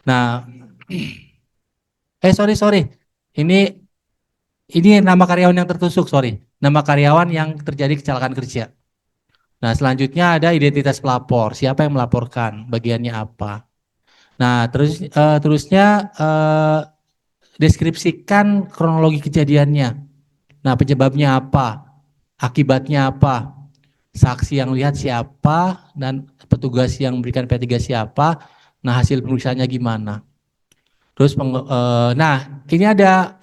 Nah, sorry, ini nama karyawan yang tertusuk, sorry, nama karyawan yang terjadi kecelakaan kerja. Nah, selanjutnya ada identitas pelapor, siapa yang melaporkan, bagiannya apa. Nah, terusnya deskripsikan kronologi kejadiannya. Nah, penyebabnya apa, akibatnya apa, saksi yang lihat siapa, dan petugas yang memberikan P3 siapa, nah hasil pemeriksaannya gimana. Terus, nah ini ada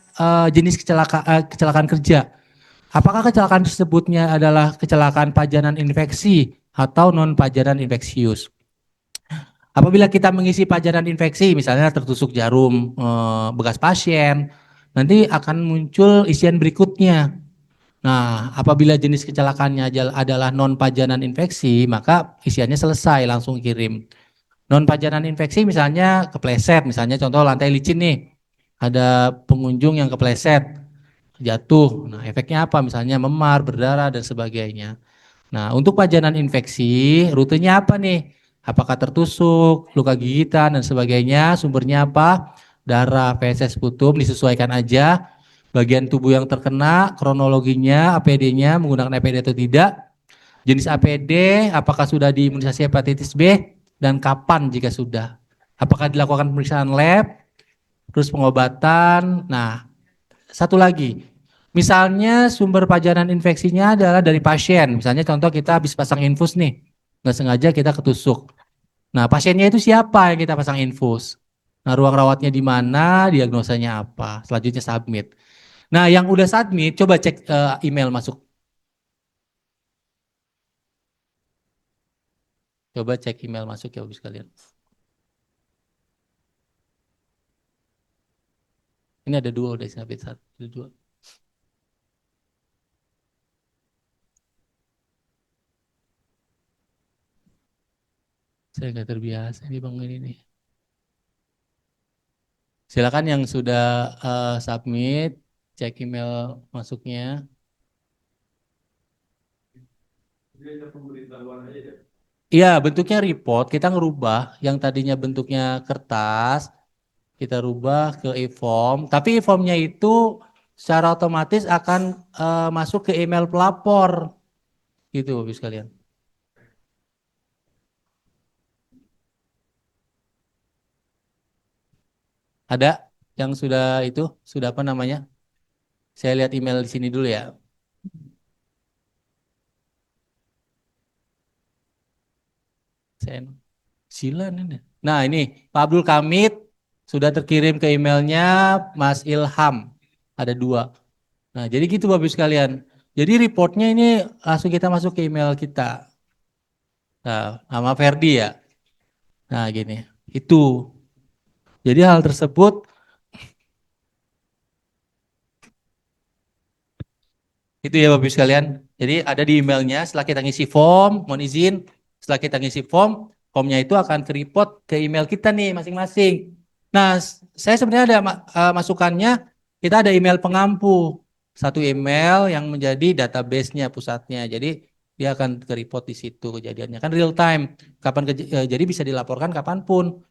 jenis kecelakaan kerja. Apakah kecelakaan tersebutnya adalah kecelakaan pajanan infeksi atau non pajanan infeksius? Apabila kita mengisi pajanan infeksi, misalnya tertusuk jarum bekas pasien, nanti akan muncul isian berikutnya. Nah, apabila jenis kecelakaannya adalah non pajanan infeksi, maka isiannya selesai, langsung kirim. Non pajanan infeksi misalnya kepleset, misalnya contoh lantai licin nih, ada pengunjung yang kepleset, jatuh. Nah, efeknya apa? Misalnya memar, berdarah dan sebagainya. Nah, untuk pajanan infeksi, rutenya apa nih? Apakah tertusuk, luka gigitan dan sebagainya? Sumbernya apa? Darah, feses, sputum, disesuaikan aja. Bagian tubuh yang terkena, kronologinya, APD-nya, menggunakan APD atau tidak. Jenis APD, apakah sudah diimunisasi hepatitis B? Dan kapan jika sudah? Apakah dilakukan pemeriksaan lab? Terus pengobatan. Nah, satu lagi, misalnya sumber pajanan infeksinya adalah dari pasien. Misalnya contoh kita habis pasang infus nih, nggak sengaja kita ketusuk. Nah, pasiennya itu siapa yang kita pasang infus? Nah, ruang rawatnya di mana, diagnosanya apa? Selanjutnya submit. Nah, yang udah submit, coba cek email masuk. Coba cek email masuk ya, Bapak sekalian. Ini ada dua udah submit satu, ada dua. Saya nggak terbiasa nih Bang ini nih. Silakan yang sudah submit, cek email masuknya. Iya, bentuknya report, kita ngerubah yang tadinya bentuknya kertas, kita rubah ke e-form, tapi e-formnya itu secara otomatis akan masuk ke email pelapor, gitu Bapak sekalian. Ada yang sudah itu, sudah apa namanya? Saya lihat email di sini dulu ya. Saya Silan ini. Nah ini Pak Abdul Kamid sudah terkirim ke emailnya Mas Ilham. Ada dua. Nah jadi gitu Bapak Ibu sekalian. Jadi reportnya ini langsung kita masuk ke email kita. Nah, sama Ferdi ya. Nah gini. Itu. Jadi hal tersebut itu ya Bapak Ibu sekalian. Jadi ada di emailnya setelah kita ngisi form, mohon izin, setelah kita ngisi form, formnya itu akan ke report ke email kita nih masing-masing. Nah, saya sebenarnya ada masukannya, kita ada email pengampu. Satu email yang menjadi database-nya pusatnya. Jadi dia akan ke report di situ kejadiannya. Kan real time. Jadi bisa dilaporkan kapanpun.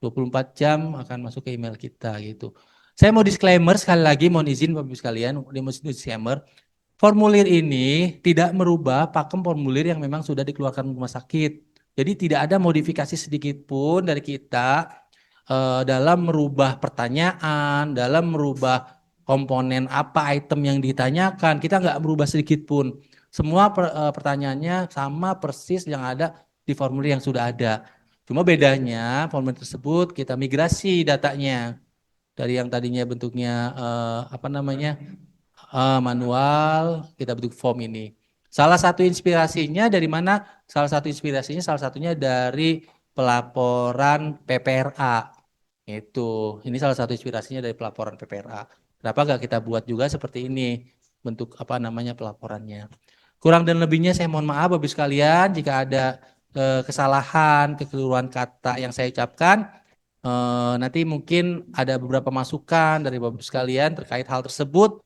24 jam akan masuk ke email kita gitu. Saya mau disclaimer sekali lagi, mohon izin Bapak Ibu sekalian, disclaimer. Formulir ini tidak merubah pakem formulir yang memang sudah dikeluarkan rumah sakit. Jadi tidak ada modifikasi sedikit pun dari kita dalam merubah pertanyaan, dalam merubah komponen apa item yang ditanyakan. Kita nggak merubah sedikit pun. Semua pertanyaannya sama persis yang ada di formulir yang sudah ada. Cuma bedanya formulir tersebut kita migrasi datanya dari yang tadinya bentuknya apa namanya manual, kita bentuk form ini. Salah satu inspirasinya dari mana? Salah satunya dari pelaporan PPRA. Ini salah satu inspirasinya dari pelaporan PPRA. Kenapa nggak kita buat juga seperti ini bentuk apa namanya pelaporannya? Kurang dan lebihnya saya mohon maaf Bapak sekalian jika ada kesalahan, kekeliruan kata yang saya ucapkan. Nanti mungkin ada beberapa masukan dari Bapak sekalian terkait hal tersebut.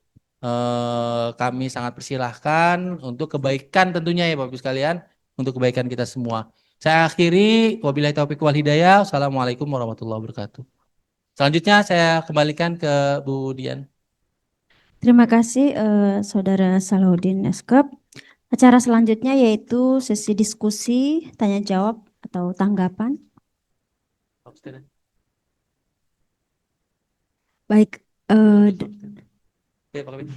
Kami sangat persilahkan untuk kebaikan tentunya ya Bapak sekalian, untuk kebaikan kita semua. Saya akhiri, wabillahi taufiq wal hidayah. Wassalamualaikum warahmatullahi wabarakatuh. Selanjutnya saya kembalikan ke Bu Dian.
Terima kasih Saudara Salahuddin Eskep. Acara selanjutnya yaitu sesi diskusi, tanya jawab atau tanggapan. Baik,
Oke, Pak Kabit.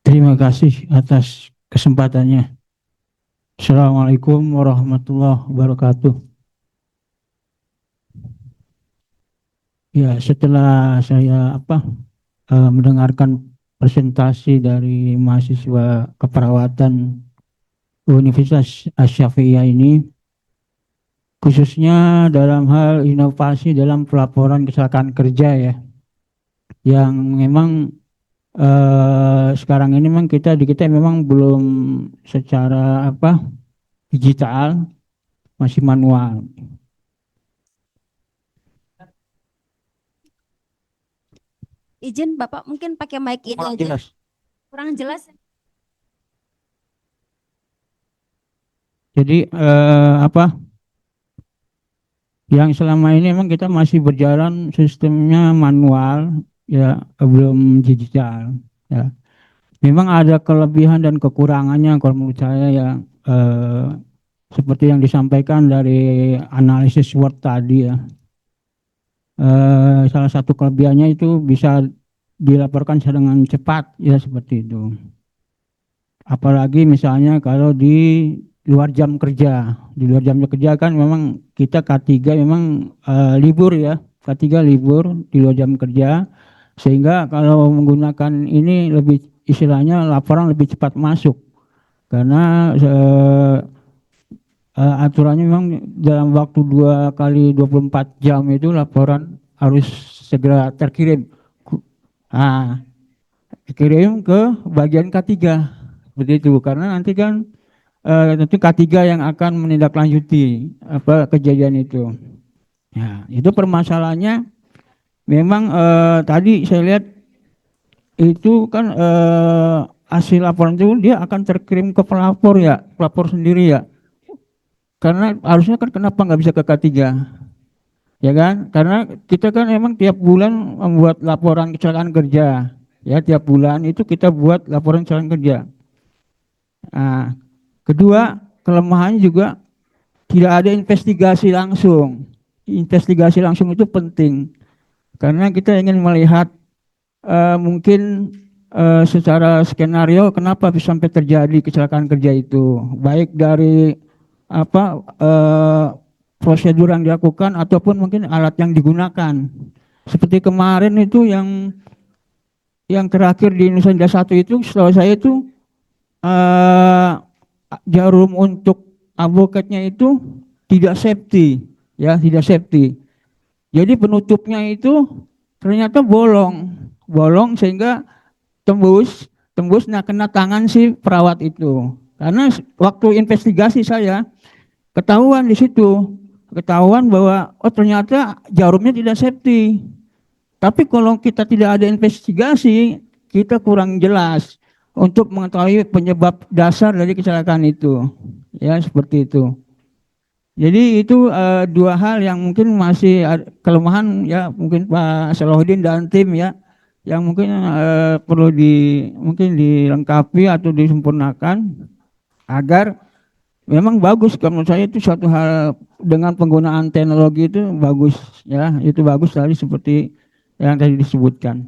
Terima kasih atas kesempatannya. Assalamualaikum warahmatullahi wabarakatuh. Ya, setelah saya mendengarkan presentasi dari mahasiswa keperawatan Universitas Asy-Syafi'iyah ini, khususnya dalam hal inovasi dalam pelaporan kecelakaan kerja ya, yang memang sekarang ini memang kita di kita memang belum secara apa digital, masih manual.
Izin Bapak mungkin pakai mic ini
Kurang
aja.
jelas.
Kurang jelas.
Jadi apa yang selama ini memang kita masih berjalan sistemnya manual ya, belum digital ya. Memang ada kelebihan dan kekurangannya kalau menurut saya ya, seperti yang disampaikan dari analisis Word tadi ya. Salah satu kelebihannya itu bisa dilaporkan dengan cepat ya, seperti itu. Apalagi misalnya kalau di luar jam kerja. Di luar jam kerja kan memang kita K3 memang libur ya. K3 libur di luar jam kerja. Sehingga kalau menggunakan ini lebih istilahnya laporan lebih cepat masuk. Karena aturannya memang dalam waktu 2 kali 24 jam itu laporan harus segera terkirim. Nah, dikirim ke bagian K3 seperti itu, karena nanti kan tentu K3 yang akan menindaklanjuti apa kejadian itu. Ya, itu permasalahannya memang tadi saya lihat itu kan hasil laporan itu dia akan terkirim ke pelapor ya, pelapor sendiri ya. Karena harusnya kan kenapa nggak bisa ke K3? Ya kan? Karena kita kan memang tiap bulan membuat laporan kecelakaan kerja. Ya, tiap bulan itu kita buat laporan kecelakaan kerja. Nah, kedua, kelemahannya juga tidak ada investigasi langsung. Investigasi langsung itu penting. Karena kita ingin melihat mungkin secara skenario kenapa bisa sampai terjadi kecelakaan kerja itu. Baik dari apa prosedur yang dilakukan ataupun mungkin alat yang digunakan. Seperti kemarin itu yang terakhir di Nusa Indah 1 itu, setahu saya itu jarum untuk avokatnya itu tidak safety, ya tidak safety. Jadi penutupnya itu ternyata bolong sehingga tembus, nah kena tangan si perawat itu. Karena waktu investigasi saya ketahuan di situ, ketahuan bahwa oh ternyata jarumnya tidak safety. Tapi kalau kita tidak ada investigasi, kita kurang jelas untuk mengetahui penyebab dasar dari kecelakaan itu. Ya, seperti itu. Jadi itu dua hal yang mungkin masih kelemahan ya, mungkin Pak Salahuddin dan tim ya, yang mungkin perlu mungkin dilengkapi atau disempurnakan agar memang bagus. Kalau menurut saya itu suatu hal dengan penggunaan teknologi itu bagus ya, itu bagus tadi seperti yang tadi disebutkan.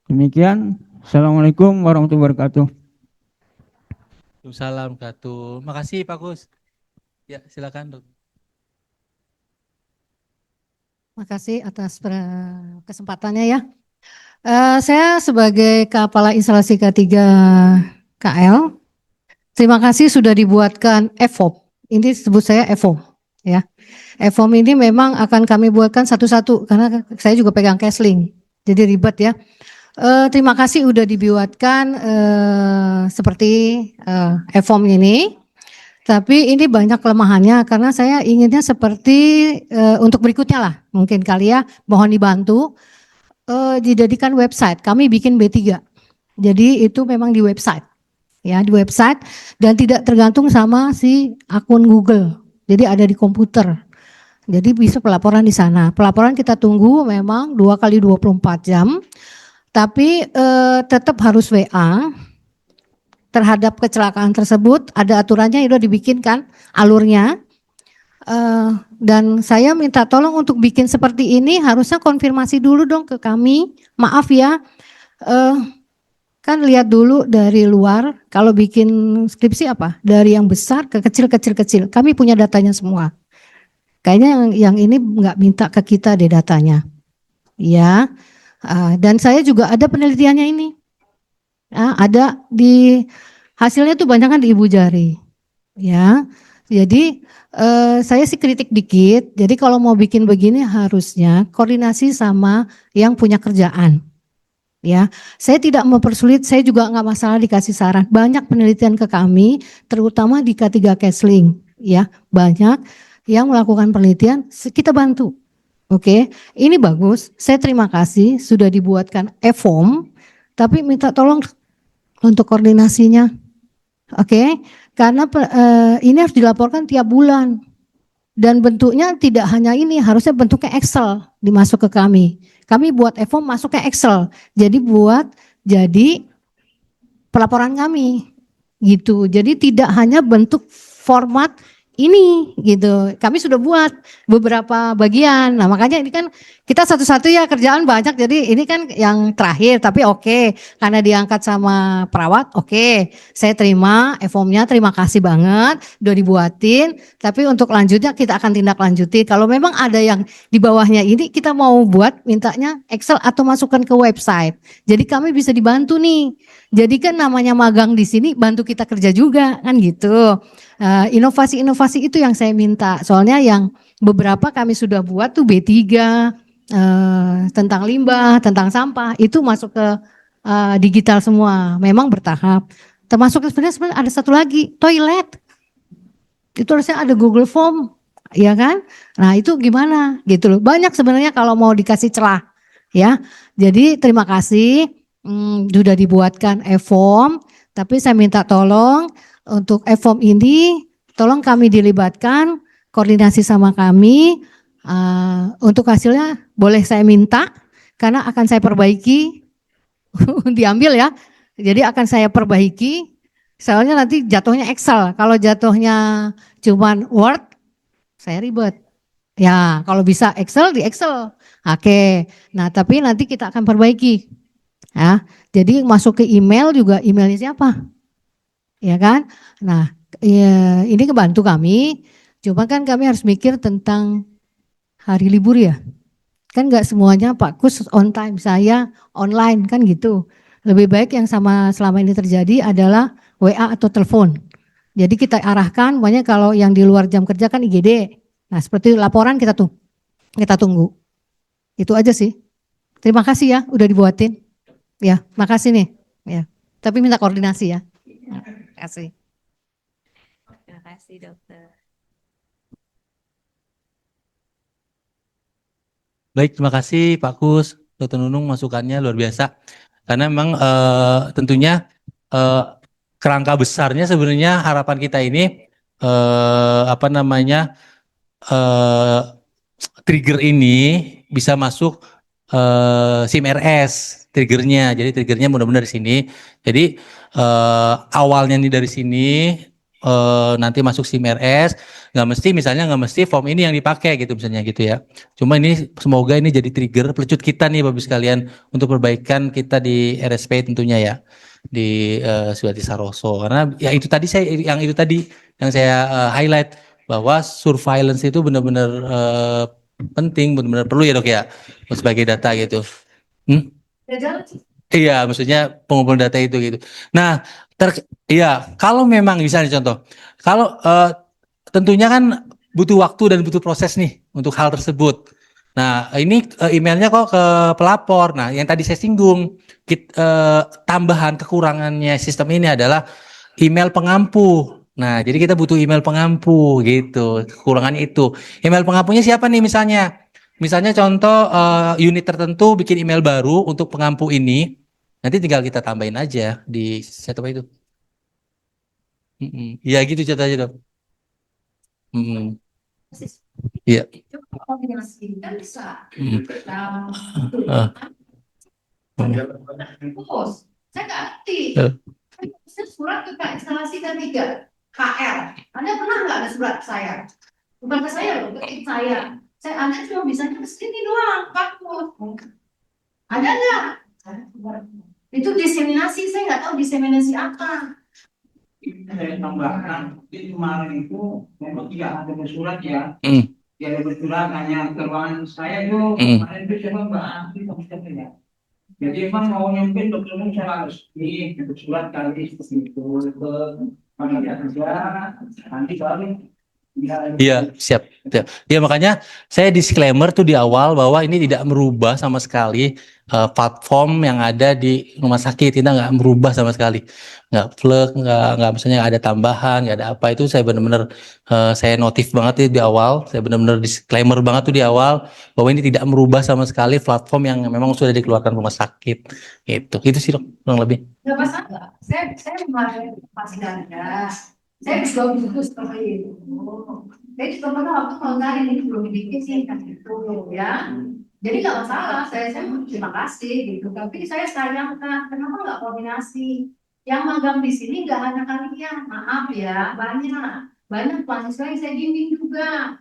Demikian, Assalamualaikum warahmatullahi wabarakatuh.
Waalaikumsalam warahmatullahi wabarakatuh. Makasih Pak Gus. Ya, silakan Dok.
Makasih atas kesempatannya ya. Saya sebagai Kepala Instalasi K3 KL, terima kasih sudah dibuatkan EFOP. Ini sebut saya EFOP ya. EFOP ini memang akan kami buatkan satu-satu karena saya juga pegang Kesling. Jadi ribet ya. Terima kasih sudah dibuatkan seperti EFOP ini. Tapi ini banyak kelemahannya karena saya inginnya seperti untuk berikutnya lah. Mungkin kali ya, mohon dibantu dijadikan website. Kami bikin B3. Jadi itu memang di website. Ya, di website dan tidak tergantung sama si akun Google. Jadi ada di komputer. Jadi bisa pelaporan di sana. Pelaporan kita tunggu memang 2 kali 24 jam. Tapi tetap harus WA. Terhadap kecelakaan tersebut ada aturannya, sudah dibikinkan alurnya, dan saya minta tolong untuk bikin seperti ini harusnya konfirmasi dulu dong ke kami. Maaf ya, kan lihat dulu dari luar kalau bikin skripsi apa dari yang besar ke kecil. Kami punya datanya semua. Kayaknya yang ini nggak minta ke kita deh datanya, ya. Dan saya juga ada penelitiannya ini. Ada di hasilnya tuh banyak kan di Ibu Jari, ya. Jadi saya sih kritik dikit. Jadi kalau mau bikin begini harusnya koordinasi sama yang punya kerjaan, Ya, saya tidak mempersulit, saya juga nggak masalah dikasih saran. Banyak penelitian ke kami, terutama di K3 Kesling, ya, banyak yang melakukan penelitian, kita bantu. Oke, ini bagus. Saya terima kasih sudah dibuatkan e-form, tapi minta tolong untuk koordinasinya. Oke, karena ini harus dilaporkan tiap bulan. Dan bentuknya tidak hanya ini, harusnya bentuknya Excel dimasuk ke kami. Kami buat e-form masuk ke Excel. Jadi pelaporan kami gitu. Jadi tidak hanya bentuk format ini gitu. Kami sudah buat beberapa bagian. Nah, makanya ini kan kita satu-satu ya, kerjaan banyak. Jadi ini kan yang terakhir, tapi oke, karena diangkat sama perawat, oke. Saya terima e-formnya, terima kasih banget udah dibuatin. Tapi untuk lanjutnya kita akan tindak lanjuti. Kalau memang ada yang di bawahnya ini kita mau buat mintanya Excel atau masukkan ke website. Jadi kami bisa dibantu nih. Jadi kan namanya magang di sini bantu kita kerja juga kan gitu. Inovasi-inovasi itu yang saya minta. Soalnya yang beberapa kami sudah buat tuh B3 tentang limbah, tentang sampah itu masuk ke digital semua. Memang bertahap. Termasuk sebenarnya ada satu lagi, toilet. Itu harusnya ada Google Form, ya kan? Nah, itu gimana gitu loh. Banyak sebenarnya kalau mau dikasih celah, ya. Jadi terima kasih sudah dibuatkan e-form, tapi saya minta tolong untuk e-form ini tolong kami dilibatkan, koordinasi sama kami untuk hasilnya boleh saya minta karena akan saya perbaiki diambil ya. Jadi akan saya perbaiki. Soalnya nanti jatuhnya Excel. Kalau jatuhnya cuman Word, saya ribet. Ya, kalau bisa Excel di Excel. Oke. Nah, tapi nanti kita akan perbaiki. Ya. Jadi masuk ke email juga emailnya siapa? Ya kan? Nah, ya, ini kebantu kami. Cuma kan kami harus mikir tentang hari libur ya. Kan nggak semuanya Pak Kus on time, saya online kan gitu. Lebih baik yang sama selama ini terjadi adalah WA atau telepon. Jadi kita arahkan, banyak kalau yang di luar jam kerja kan IGD. Nah seperti laporan kita tunggu. Itu aja sih. Terima kasih ya udah dibuatin. Ya, makasih nih. Ya, tapi minta koordinasi ya. Terima kasih.
Terima kasih dokter.
Baik, terima kasih Pak Kus, Dr. Nunung masukannya luar biasa. Karena memang tentunya kerangka besarnya sebenarnya harapan kita ini trigger ini bisa masuk SIM RS triggernya. Jadi triggernya mudah-mudahan dari sini. Jadi awalnya nih dari sini nanti masuk SIM RS, nggak mesti form ini yang dipakai gitu misalnya gitu ya. Cuma ini semoga ini jadi trigger pelecut kita nih Bapak sekalian untuk perbaikan kita di RSP tentunya ya di Suwati Saroso. Karena ya itu tadi yang saya highlight bahwa surveillance itu benar-benar penting, benar-benar perlu ya dok ya sebagai data gitu. Iya, maksudnya pengumpulan data itu gitu. Nah, iya, kalau memang misalnya contoh, kalau tentunya kan butuh waktu dan butuh proses nih untuk hal tersebut. Nah, ini emailnya kok ke pelapor. Nah, yang tadi saya singgung, tambahan kekurangannya sistem ini adalah email pengampu. Nah, jadi kita butuh email pengampu gitu. Kekurangannya itu. Email pengampunya siapa nih misalnya? Misalnya contoh unit tertentu bikin email baru untuk pengampu ini. Nanti tinggal kita tambahin aja di setup itu. Ya gitu ceritanya dok. Iya.
Saya nggak ngerti. Saya surat ke instalasi K3 KL. Anda pernah nggak ada surat saya? Bukan ke saya loh, ke tim saya. Anda cuma bisanya ke sini doang, Pak. Ada nggak? Itu diseminasi, saya nggak tahu diseminasi apa.
Saya tambahkan, di kemarin itu memang tidak ada bersurat ya. Tidak ada bersurat, hanya ke ruangan saya itu kemarin itu cuma Mbak Asli komputernya. Jadi emang mau nyempil dokternya secara resmi, bersurat kali seperti itu ke panitia kerja, nanti baru
Iya, siap. Siap. Ya makanya saya disclaimer tuh di awal bahwa ini tidak merubah sama sekali platform yang ada di rumah sakit. Kita nggak merubah sama sekali. Nggak plug, nggak misalnya ada tambahan, nggak ada apa. Itu saya benar-benar saya notif banget di awal. Saya benar-benar disclaimer banget tuh di awal bahwa ini tidak merubah sama sekali platform yang memang sudah dikeluarkan rumah sakit. Itu sih dok, kurang lebih.
Nggak masalah. Saya memahami pasti Anda. Saya juga butuh seperti itu. Saya juga pernah waktu kalau nyari ini belum dibikin sih kan itu ya. Jadi nggak masalah. Saya terima kasih gitu. Tapi saya sayangkan kenapa nggak koordinasi? Yang magang di sini nggak hanya kalian. Maaf ya, banyak mahasiswa yang saya bimbing juga.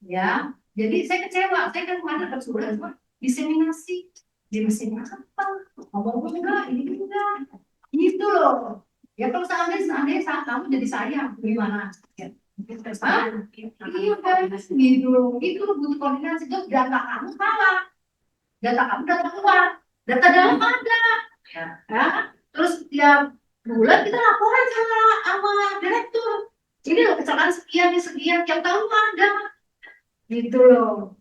Ya, jadi saya kecewa. Saya kan kemarin harus sudah diseminasi. Diseminasi apa? Ngomong enggak, ini enggak. Gitu loh. Ya kalau seandainya saat kamu jadi saya, gimana? Ya. Hah? Iya kan, gitu. Itu butuh koordinasi. Terus data kamu salah. Data kamu data luar. Data dalam ada. Ya. Ya. Terus tiap bulan kita laporan sama direktur. Ini loh kecelakaan sekian, tiap tahun ada. Gitu loh.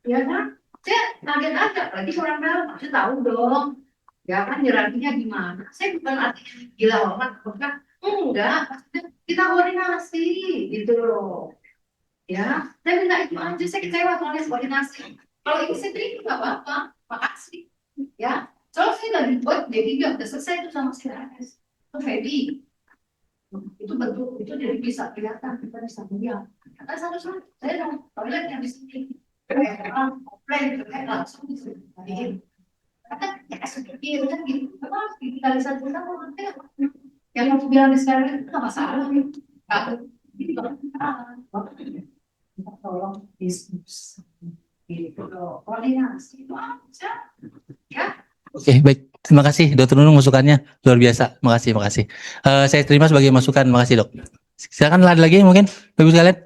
Ya kan? Saya kaget aja, lagi orang dalam, saya tahu dong. Ya kan hierarkinya gimana? Saya bukan artinya gila banget, bukan. Enggak, maksudnya kita koordinasi gitu loh. Ya, saya minta itu aja. Saya kecewa soalnya koordinasi. Kalau ini saya terima nggak apa-apa, makasih. Ya, soalnya saya nggak dibuat jadi udah selesai itu sama si RS. Itu ready. Itu bentuk itu jadi bisa kelihatan kita bisa melihat. Kata satu saya dong toilet yang di sini. Kayak orang komplain, kayak langsung disediain. Kata ya seperti itu kan gitu. Apa digitalisasi kita mau nanti yang mau bilang di sekarang itu nggak masalah. Tolong diskusi gitu loh, koordinasi itu aja ya.
Oke, baik. Terima kasih Dokter Nunung masukannya luar biasa. Makasih. Saya terima sebagai masukan. Makasih dok. Silakan ada lagi mungkin, Bapak Ibu sekalian.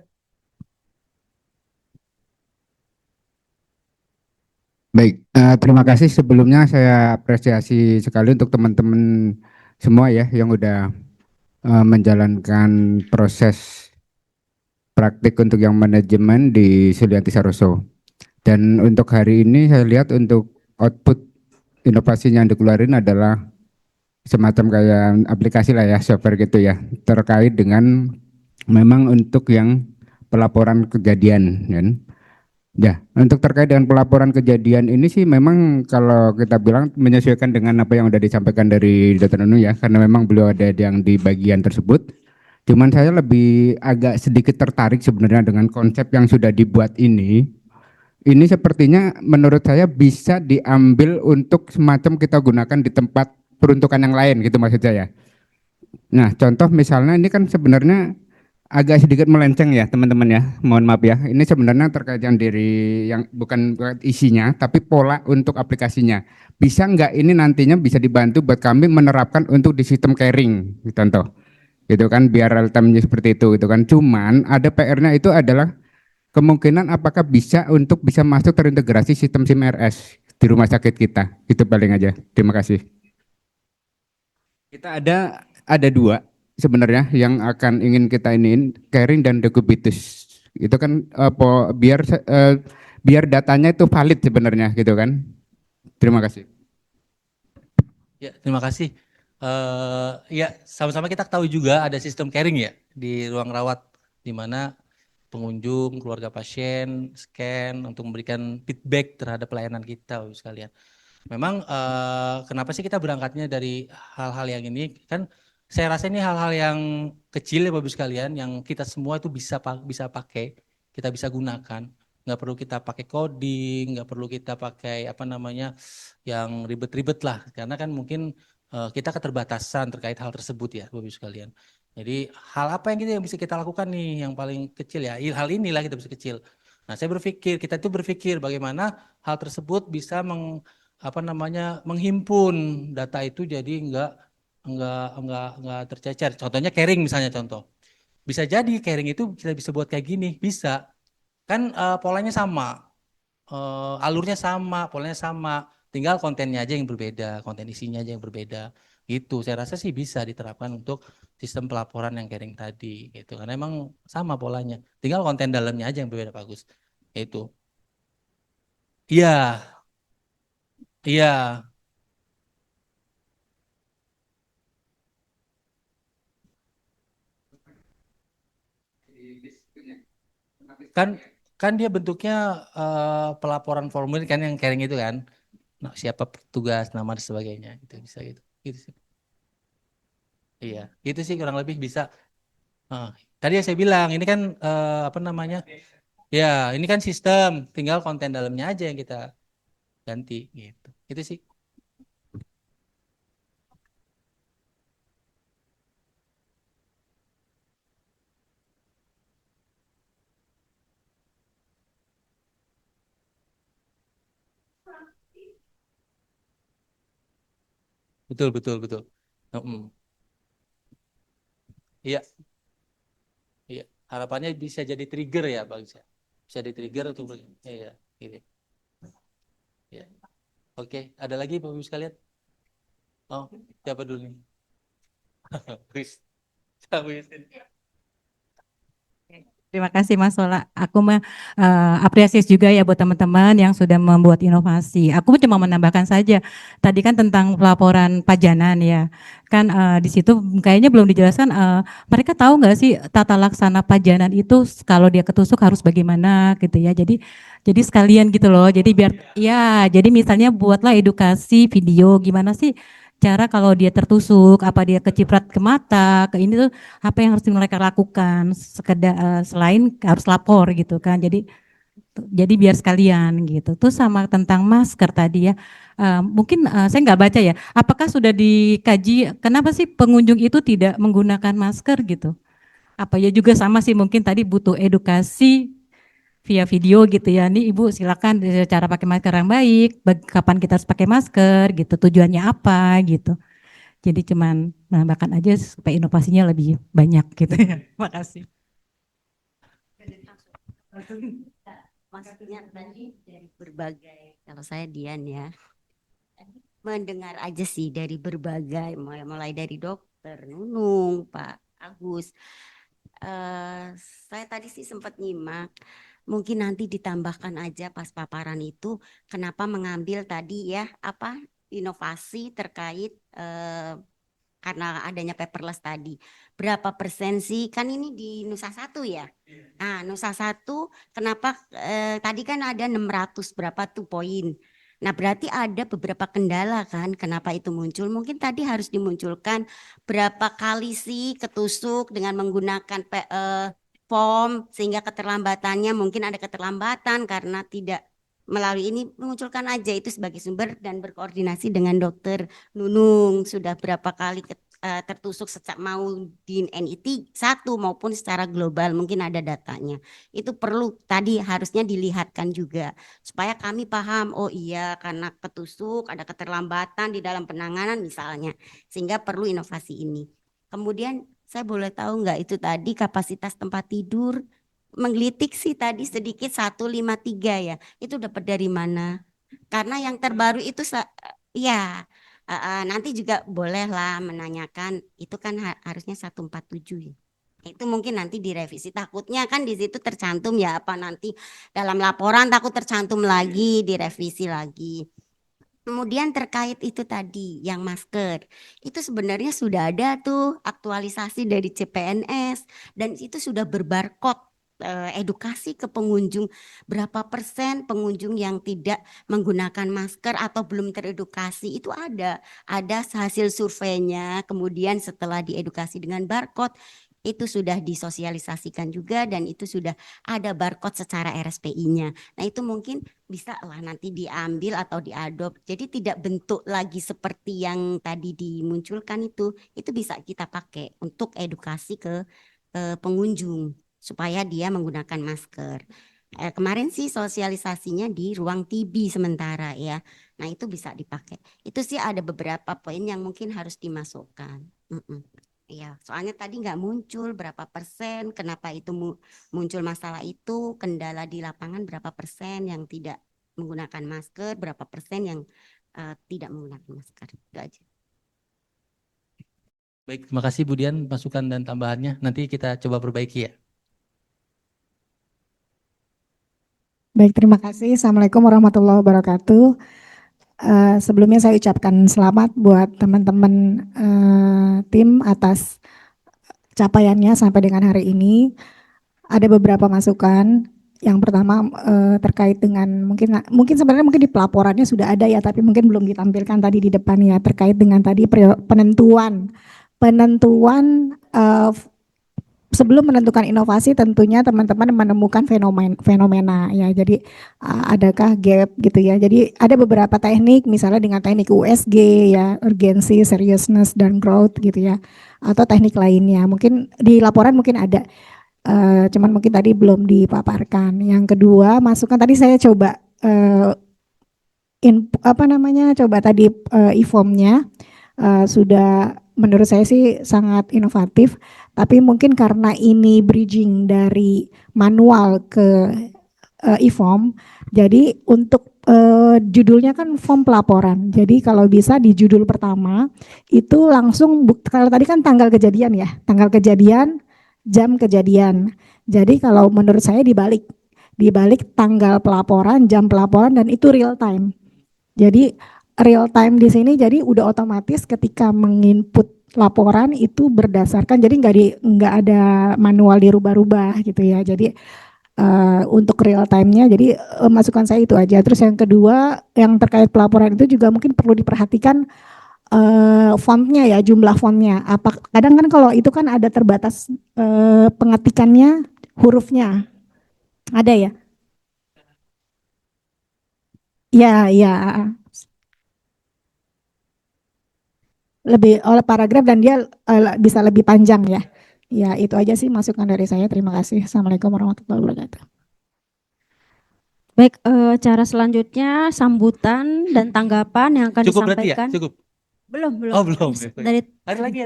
Baik, terima kasih sebelumnya saya apresiasi sekali untuk teman-teman semua ya yang udah menjalankan proses praktik untuk yang manajemen di Sulianti Saroso. Dan untuk hari ini saya lihat untuk output inovasinya yang dikeluarin adalah semacam kayak aplikasi lah ya, software gitu ya, terkait dengan memang untuk yang pelaporan kejadian kan. Ya, untuk terkait dengan pelaporan kejadian ini sih memang kalau kita bilang menyesuaikan dengan apa yang sudah disampaikan dari Dr. Nunu ya, karena memang beliau ada yang di bagian tersebut. Cuman saya lebih agak sedikit tertarik sebenarnya dengan konsep yang sudah dibuat ini. Ini sepertinya menurut saya bisa diambil untuk semacam kita gunakan di tempat peruntukan yang lain gitu maksud saya. Nah, contoh misalnya ini kan sebenarnya agak sedikit melenceng ya teman-teman ya, mohon maaf ya. Ini sebenarnya terkait yang diri yang bukan isinya, tapi pola untuk aplikasinya. Bisa nggak ini nantinya bisa dibantu buat kami menerapkan untuk di sistem caring, contoh. Gitu kan, biar real time-nya seperti itu, gitu kan. Cuman ada PR-nya itu adalah kemungkinan apakah bisa untuk bisa masuk terintegrasi sistem SIM-RS di rumah sakit kita. Itu paling aja. Terima kasih. Kita ada dua sebenarnya yang akan ingin kita iniin, caring dan decubitus. Itu kan biar datanya itu valid sebenarnya gitu kan. Terima kasih.
Ya, terima kasih. Ya, sama-sama kita tahu juga ada sistem caring ya di ruang rawat di mana pengunjung, keluarga pasien, scan untuk memberikan feedback terhadap pelayanan kita, Bapak sekalian. Memang kenapa sih kita berangkatnya dari hal-hal yang ini? Kan saya rasa ini hal-hal yang kecil ya Bapak sekalian, yang kita semua itu bisa pakai, kita bisa gunakan. Nggak perlu kita pakai coding, nggak perlu kita pakai apa namanya yang ribet-ribet lah, karena kan mungkin kita keterbatasan terkait hal tersebut ya Bapak sekalian. Jadi hal apa yang bisa kita lakukan nih yang paling kecil ya, hal inilah kita bisa kecil. Nah saya berpikir, kita itu berpikir bagaimana hal tersebut bisa menghimpun data itu jadi enggak tercecer. Contohnya caring misalnya contoh. Bisa jadi caring itu kita bisa buat kayak gini, bisa. Kan polanya sama. Alurnya sama, polanya sama. Tinggal kontennya aja yang berbeda, konten isinya aja yang berbeda. Gitu. Saya rasa sih bisa diterapkan untuk sistem pelaporan yang Kering tadi gitu. Karena emang sama polanya. Tinggal konten dalamnya aja yang berbeda bagus. Itu. Iya, iya. Kan kan dia bentuknya pelaporan formulir kan yang Kering itu kan. Nah, siapa petugas, nama dan sebagainya. Itu bisa gitu. Gitu sih. Iya, itu sih kurang lebih bisa. Ah, tadi yang saya bilang ini kan apa namanya? Ya, ini kan sistem, tinggal konten dalamnya aja yang kita ganti gitu. Itu sih. Betul, betul, betul. Mm. Iya, iya. Harapannya bisa jadi trigger ya, Bang. Bisa di trigger untuk iya, gitu. Iya. Oke, ada lagi Bapak Ibu sekalian? Oh, siapa dulu nih? Wis. Wis.
Terima kasih Mas Sola. Aku apresiasi juga ya buat teman-teman yang sudah membuat inovasi. Aku cuma menambahkan saja. Tadi kan tentang pelaporan pajanan ya. Kan di situ kayaknya belum dijelaskan. Mereka tahu nggak sih tata laksana pajanan itu kalau dia ketusuk harus bagaimana gitu ya. Jadi sekalian gitu loh. Jadi biar ya. Jadi misalnya buatlah edukasi video gimana sih cara kalau dia tertusuk, apa dia keciprat ke mata, ke ini tuh apa yang harus mereka lakukan sekedar selain harus lapor gitu kan. Jadi biar sekalian gitu. Terus sama tentang masker tadi ya. Mungkin saya nggak baca ya. Apakah sudah dikaji kenapa sih pengunjung itu tidak menggunakan masker gitu? Apa ya juga sama sih mungkin tadi butuh edukasi via video gitu ya. Nih Ibu silakan cara pakai masker yang baik, kapan kita harus pakai masker gitu, tujuannya apa gitu. Jadi cuman menambahkan aja supaya inovasinya lebih banyak gitu ya. Makasih.
Maksudnya tadi dari berbagai, kalau saya Dian ya, mendengar aja sih dari berbagai, mulai dari dokter Nunung, Pak Agus. eh saya tadi sih sempat nyimak, mungkin nanti ditambahkan aja pas paparan itu, kenapa mengambil tadi ya, apa inovasi terkait karena adanya paperless tadi. Berapa persen sih? Kan ini di Nusa Satu ya. Nah, Nusa Satu kenapa tadi kan ada 600 berapa tuh poin. Nah, berarti ada beberapa kendala kan kenapa itu muncul. Mungkin tadi harus dimunculkan berapa kali sih ketusuk dengan menggunakan form sehingga keterlambatannya mungkin ada keterlambatan karena tidak melalui ini, mengunculkan aja itu sebagai sumber dan berkoordinasi dengan dokter Nunung sudah berapa kali tertusuk sejak mau di NIT satu maupun secara global mungkin ada datanya. Itu perlu tadi harusnya dilihatkan juga supaya kami paham, oh iya karena ketusuk ada keterlambatan di dalam penanganan misalnya, sehingga perlu inovasi ini. Kemudian saya boleh tahu nggak itu tadi kapasitas tempat tidur menggelitik sih tadi sedikit 153 ya. Itu dapat dari mana? Karena yang terbaru itu ya nanti juga bolehlah menanyakan itu kan harusnya 147 ya. Itu mungkin nanti direvisi. Takutnya kan di situ tercantum ya apa nanti dalam laporan takut tercantum lagi, direvisi lagi. Kemudian terkait itu tadi yang masker, itu sebenarnya sudah ada tuh aktualisasi dari CPNS dan itu sudah berbarcode edukasi ke pengunjung berapa persen pengunjung yang tidak menggunakan masker atau belum teredukasi itu ada hasil surveinya kemudian setelah diedukasi dengan barcode itu sudah disosialisasikan juga dan itu sudah ada barcode secara RSPI-nya. Nah itu mungkin bisa lah nanti diambil atau diadop. Jadi tidak bentuk lagi seperti yang tadi dimunculkan itu bisa kita pakai untuk edukasi ke pengunjung supaya dia menggunakan masker. Kemarin sih sosialisasinya di ruang TB sementara ya. Nah itu bisa dipakai. Itu sih ada beberapa poin yang mungkin harus dimasukkan. Iya, soalnya tadi nggak muncul berapa persen, kenapa itu muncul masalah itu, kendala di lapangan berapa persen yang tidak menggunakan masker, berapa persen yang tidak menggunakan masker. Itu aja.
Baik, terima kasih Bu Dian masukan dan tambahannya. Nanti kita coba perbaiki ya.
Baik, terima kasih. Assalamualaikum warahmatullahi wabarakatuh. Sebelumnya saya ucapkan selamat buat teman-teman tim atas capaiannya sampai dengan hari ini. Ada beberapa masukan. Yang pertama terkait dengan mungkin sebenarnya mungkin di pelaporannya sudah ada ya, tapi mungkin belum ditampilkan tadi di depan ya, terkait dengan tadi penentuan sebelum menentukan inovasi tentunya teman-teman menemukan fenomena ya. Jadi adakah gap gitu ya. Jadi ada beberapa teknik misalnya dengan teknik USG ya, urgency, seriousness dan growth gitu ya. Atau teknik lainnya. Mungkin di laporan mungkin ada. Cuman mungkin tadi belum dipaparkan. Yang kedua, masukan tadi saya coba coba tadi e-form-nya sudah menurut saya sih sangat inovatif, tapi mungkin karena ini bridging dari manual ke e-form, jadi untuk judulnya kan form pelaporan. Jadi kalau bisa di judul pertama itu langsung kalau tadi kan tanggal kejadian ya, tanggal kejadian, jam kejadian. Jadi kalau menurut saya dibalik tanggal pelaporan, jam pelaporan dan itu real time. Jadi real time di sini jadi udah otomatis ketika menginput laporan itu berdasarkan, jadi nggak ada manual dirubah-rubah gitu ya. Jadi untuk real time-nya, jadi masukan saya itu aja. Terus yang kedua yang terkait pelaporan itu juga mungkin perlu diperhatikan fontnya ya, jumlah fontnya. Kadang kan kalau itu kan ada terbatas pengetikannya, hurufnya ada ya. Ya, lebih oleh paragraf dan dia bisa lebih panjang ya. Ya itu aja sih masukan dari saya. Terima kasih. Assalamualaikum warahmatullahi wabarakatuh.
Baik, cara selanjutnya sambutan dan tanggapan yang akan
Cukup berarti ya?
disampaikan.
Cukup.
Belum.
Oh, belum.
Dari
Ada lagi.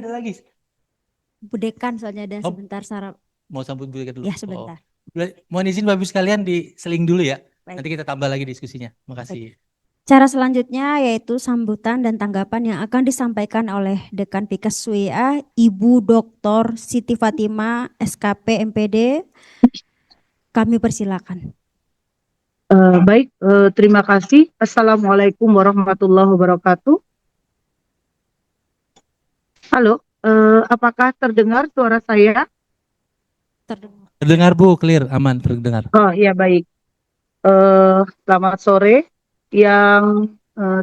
Budekan soalnya ada sebentar sarap.
Mau sambut Bu Dekan dulu?
Ya, sebentar.
Mohon izin Bapak Ibu sekalian diseling dulu ya.
Baik.
Nanti kita tambah lagi diskusinya. Makasih.
Cara selanjutnya yaitu sambutan dan tanggapan yang akan disampaikan oleh Dekan Pikes WIA, Ibu Dr. Siti Fatima, SKP MPD. Kami persilakan.
Baik, terima kasih. Assalamualaikum warahmatullahi wabarakatuh. Halo, apakah terdengar suara saya?
Terdengar Bu, clear, aman, terdengar.
Oh iya baik. Selamat sore. Yang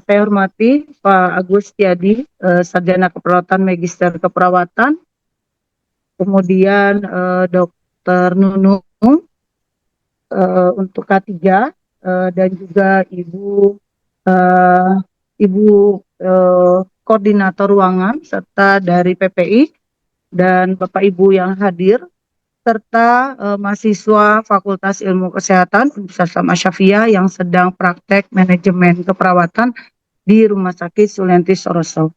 saya hormati Pak Agus Tiadi, Sarjana Keperawatan Magister Keperawatan. Kemudian Dr. Nunung untuk K3 dan juga Ibu Koordinator Ruangan serta dari PPI dan Bapak Ibu yang hadir serta mahasiswa Fakultas Ilmu Kesehatan Universitas Asy-Syafi'iyah yang sedang praktek manajemen keperawatan di Rumah Sakit Sulianti Saroso.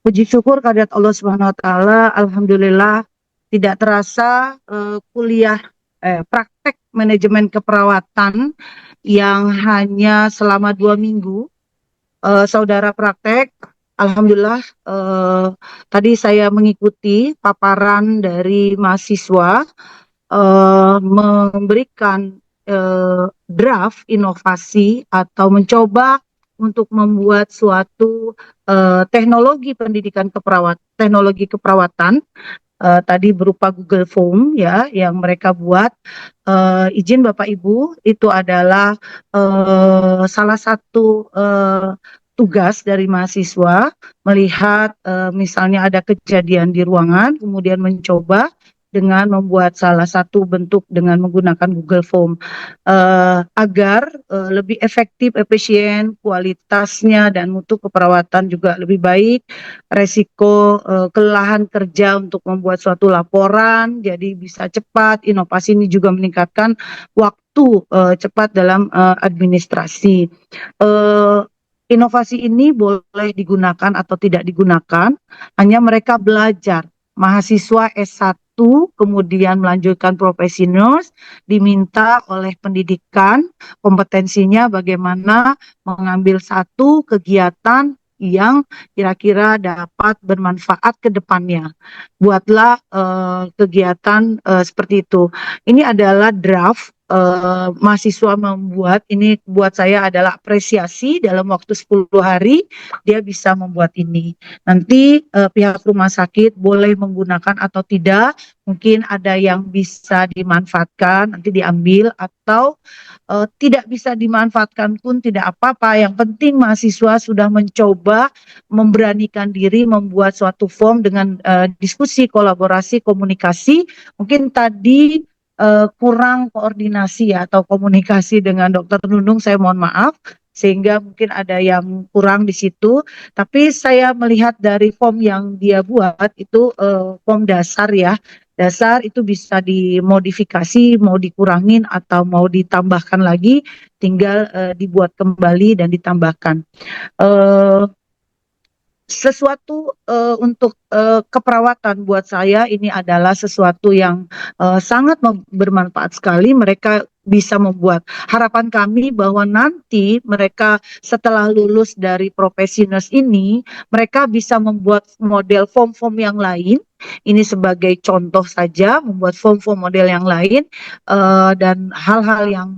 Puji syukur kehadirat Allah Subhanahu wa taala, alhamdulillah tidak terasa praktek manajemen keperawatan yang hanya selama 2 minggu. Saudara praktek, alhamdulillah tadi saya mengikuti paparan dari mahasiswa memberikan draft inovasi atau mencoba untuk membuat suatu teknologi pendidikan teknologi keperawatan tadi berupa Google Form ya yang mereka buat. Izin Bapak Ibu, itu adalah salah satu tugas dari mahasiswa melihat misalnya ada kejadian di ruangan, kemudian mencoba dengan membuat salah satu bentuk dengan menggunakan Google Form agar lebih efektif, efisien, kualitasnya dan mutu keperawatan juga lebih baik, resiko kelelahan kerja untuk membuat suatu laporan jadi bisa cepat. Inovasi ini juga meningkatkan waktu cepat dalam administrasi. Inovasi ini boleh digunakan atau tidak digunakan, hanya mereka belajar. Mahasiswa S1 kemudian melanjutkan profesi nurse diminta oleh pendidikan kompetensinya bagaimana mengambil satu kegiatan yang kira-kira dapat bermanfaat ke depannya. Buatlah kegiatan seperti itu. Ini adalah draft mahasiswa membuat, ini buat saya adalah apresiasi dalam waktu 10 hari dia bisa membuat ini. Nanti pihak rumah sakit boleh menggunakan atau tidak, mungkin ada yang bisa dimanfaatkan, nanti diambil, atau tidak bisa dimanfaatkan pun tidak apa-apa. Yang penting mahasiswa sudah mencoba memberanikan diri membuat suatu form dengan diskusi, kolaborasi, komunikasi. Mungkin tadi kurang koordinasi ya, atau komunikasi dengan Dokter Nunung, saya mohon maaf sehingga mungkin ada yang kurang di situ. Tapi saya melihat dari form yang dia buat itu form dasar ya. Dasar itu bisa dimodifikasi, mau dikurangin atau mau ditambahkan lagi, tinggal dibuat kembali dan ditambahkan. Sesuatu untuk keperawatan buat saya ini adalah sesuatu yang sangat bermanfaat sekali. Mereka bisa membuat. Harapan kami bahwa nanti mereka setelah lulus dari profesi nurse ini, mereka bisa membuat model form-form yang lain. Ini sebagai contoh saja, membuat form-form model yang lain dan hal-hal yang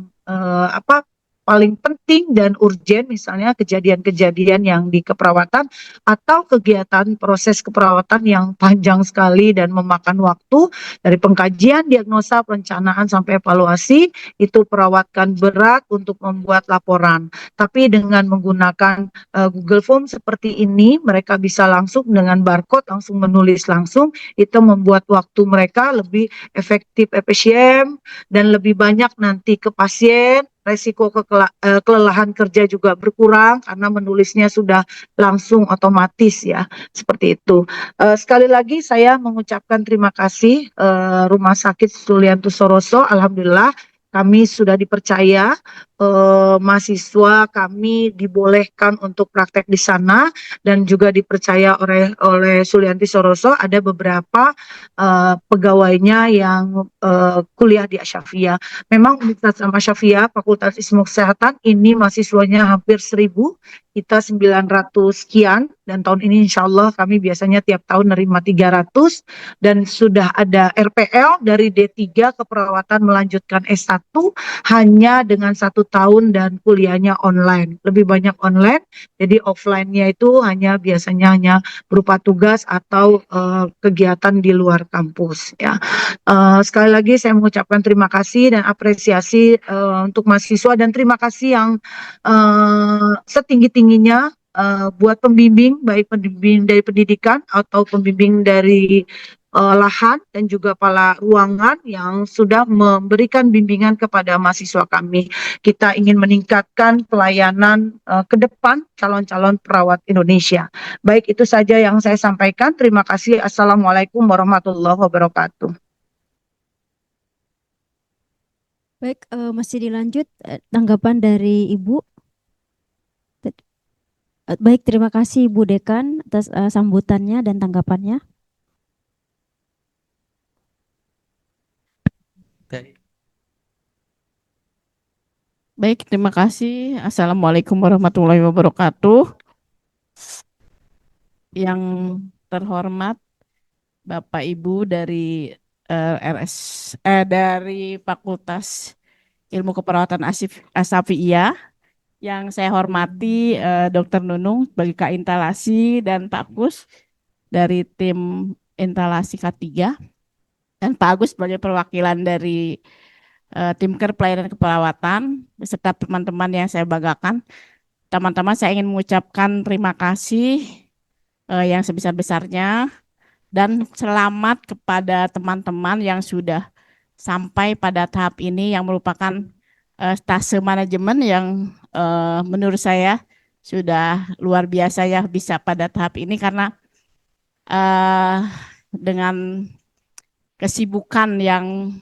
paling penting dan urgent, misalnya kejadian-kejadian yang di keperawatan atau kegiatan proses keperawatan yang panjang sekali dan memakan waktu dari pengkajian, diagnosa, perencanaan sampai evaluasi, itu perawatkan berat untuk membuat laporan. Tapi dengan menggunakan Google Form seperti ini, mereka bisa langsung dengan barcode langsung menulis langsung, itu membuat waktu mereka lebih efektif, efisien, dan lebih banyak nanti ke pasien. Resiko kelelahan kerja juga berkurang karena menulisnya sudah langsung otomatis ya, seperti itu. Sekali lagi saya mengucapkan terima kasih Rumah Sakit Sulianti Saroso. Alhamdulillah kami sudah dipercaya, mahasiswa kami dibolehkan untuk praktek di sana dan juga dipercaya oleh Sulianti Saroso. Ada beberapa pegawainya yang kuliah di Asyafia. Memang Universitas Asyafia Fakultas Ilmu Kesehatan ini mahasiswanya hampir 1.000, kita 900 sekian, dan tahun ini insya Allah kami biasanya tiap tahun nerima 300, dan sudah ada RPL dari D3 keperawatan melanjutkan S1 hanya dengan 1 tahun dan kuliahnya online. Lebih banyak online, jadi offline-nya itu biasanya hanya berupa tugas atau kegiatan di luar kampus ya. Sekali lagi saya mengucapkan terima kasih dan apresiasi untuk mahasiswa, dan terima kasih yang setinggi-tingginya buat pembimbing, baik pembimbing dari pendidikan atau pembimbing dari lahan dan juga kepala ruangan yang sudah memberikan bimbingan kepada mahasiswa kami. Kita ingin meningkatkan pelayanan ke depan calon-calon perawat Indonesia. Baik, itu saja yang saya sampaikan. Terima kasih. Assalamualaikum warahmatullahi wabarakatuh.
Baik, masih dilanjut tanggapan dari Ibu. Baik, terima kasih Ibu Dekan atas sambutannya dan tanggapannya.
Baik, terima kasih. Assalamualaikum warahmatullahi wabarakatuh. Yang terhormat Bapak Ibu dari dari Fakultas Ilmu Keperawatan Asyafia, yang saya hormati Dr. Nunung sebagai Kak Instalasi dan Pak Kus dari tim instalasi K3, dan Pak Agus sebagai perwakilan dari tim Ker Pelayanan Keperawatan beserta teman-teman yang saya banggakan. Teman-teman, saya ingin mengucapkan terima kasih yang sebesar-besarnya dan selamat kepada teman-teman yang sudah sampai pada tahap ini, yang merupakan stase manajemen yang menurut saya sudah luar biasa ya bisa pada tahap ini, karena dengan kesibukan yang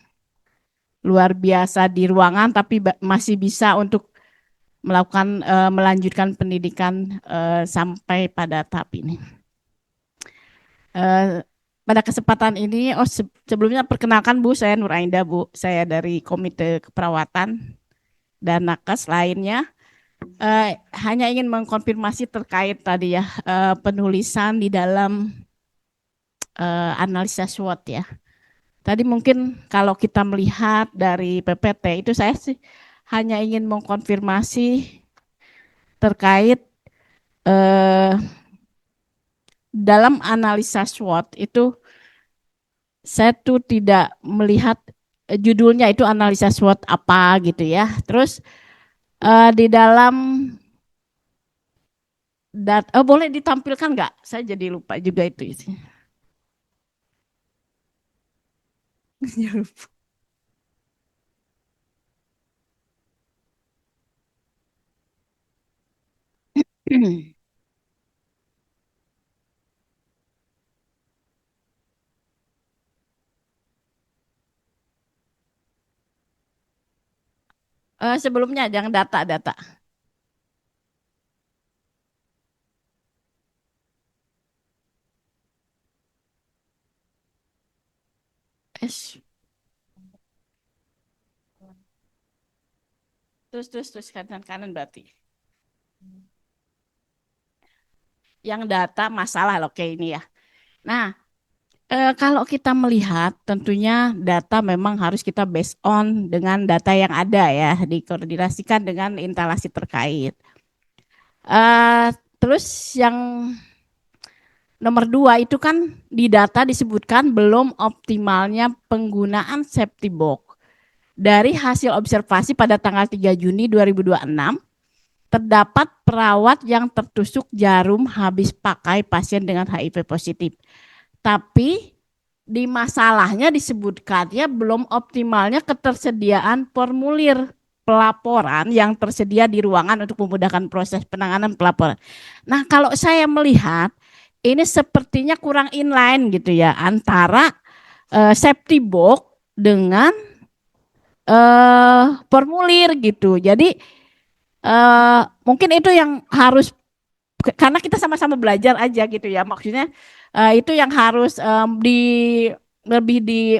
luar biasa di ruangan tapi masih bisa untuk melakukan melanjutkan pendidikan sampai pada tahap ini. Pada kesempatan ini, sebelumnya perkenalkan Bu, saya Nur Ainda Bu, saya dari Komite Keperawatan dan nakes lainnya. hanya ingin mengkonfirmasi terkait tadi ya penulisan di dalam analisa SWOT ya. Tadi mungkin kalau kita melihat dari PPT itu saya sih hanya ingin mengkonfirmasi terkait dalam analisa SWOT itu saya tuh tidak melihat judulnya itu analisa SWOT apa gitu ya. Terus di dalam boleh ditampilkan nggak? Saya jadi lupa juga itu isinya. Sebelumnya jangan data-data. Terus kanan berarti. Yang data masalah loh kayak ini ya. Nah, kalau kita melihat tentunya data memang harus kita based on dengan data yang ada ya, dikoordinasikan dengan instalasi terkait. Terus yang nomor 2 itu kan di data disebutkan belum optimalnya penggunaan safety box. Dari hasil observasi pada tanggal 3 Juni 2026, terdapat perawat yang tertusuk jarum habis pakai pasien dengan HIV positif. Tapi di masalahnya disebutkan ya belum optimalnya ketersediaan formulir pelaporan yang tersedia di ruangan untuk memudahkan proses penanganan pelaporan. Nah, kalau saya melihat ini sepertinya kurang inline gitu ya antara safety box dengan formulir gitu. Jadi mungkin itu yang harus, karena kita sama-sama belajar aja gitu ya. Maksudnya itu yang harus lebih di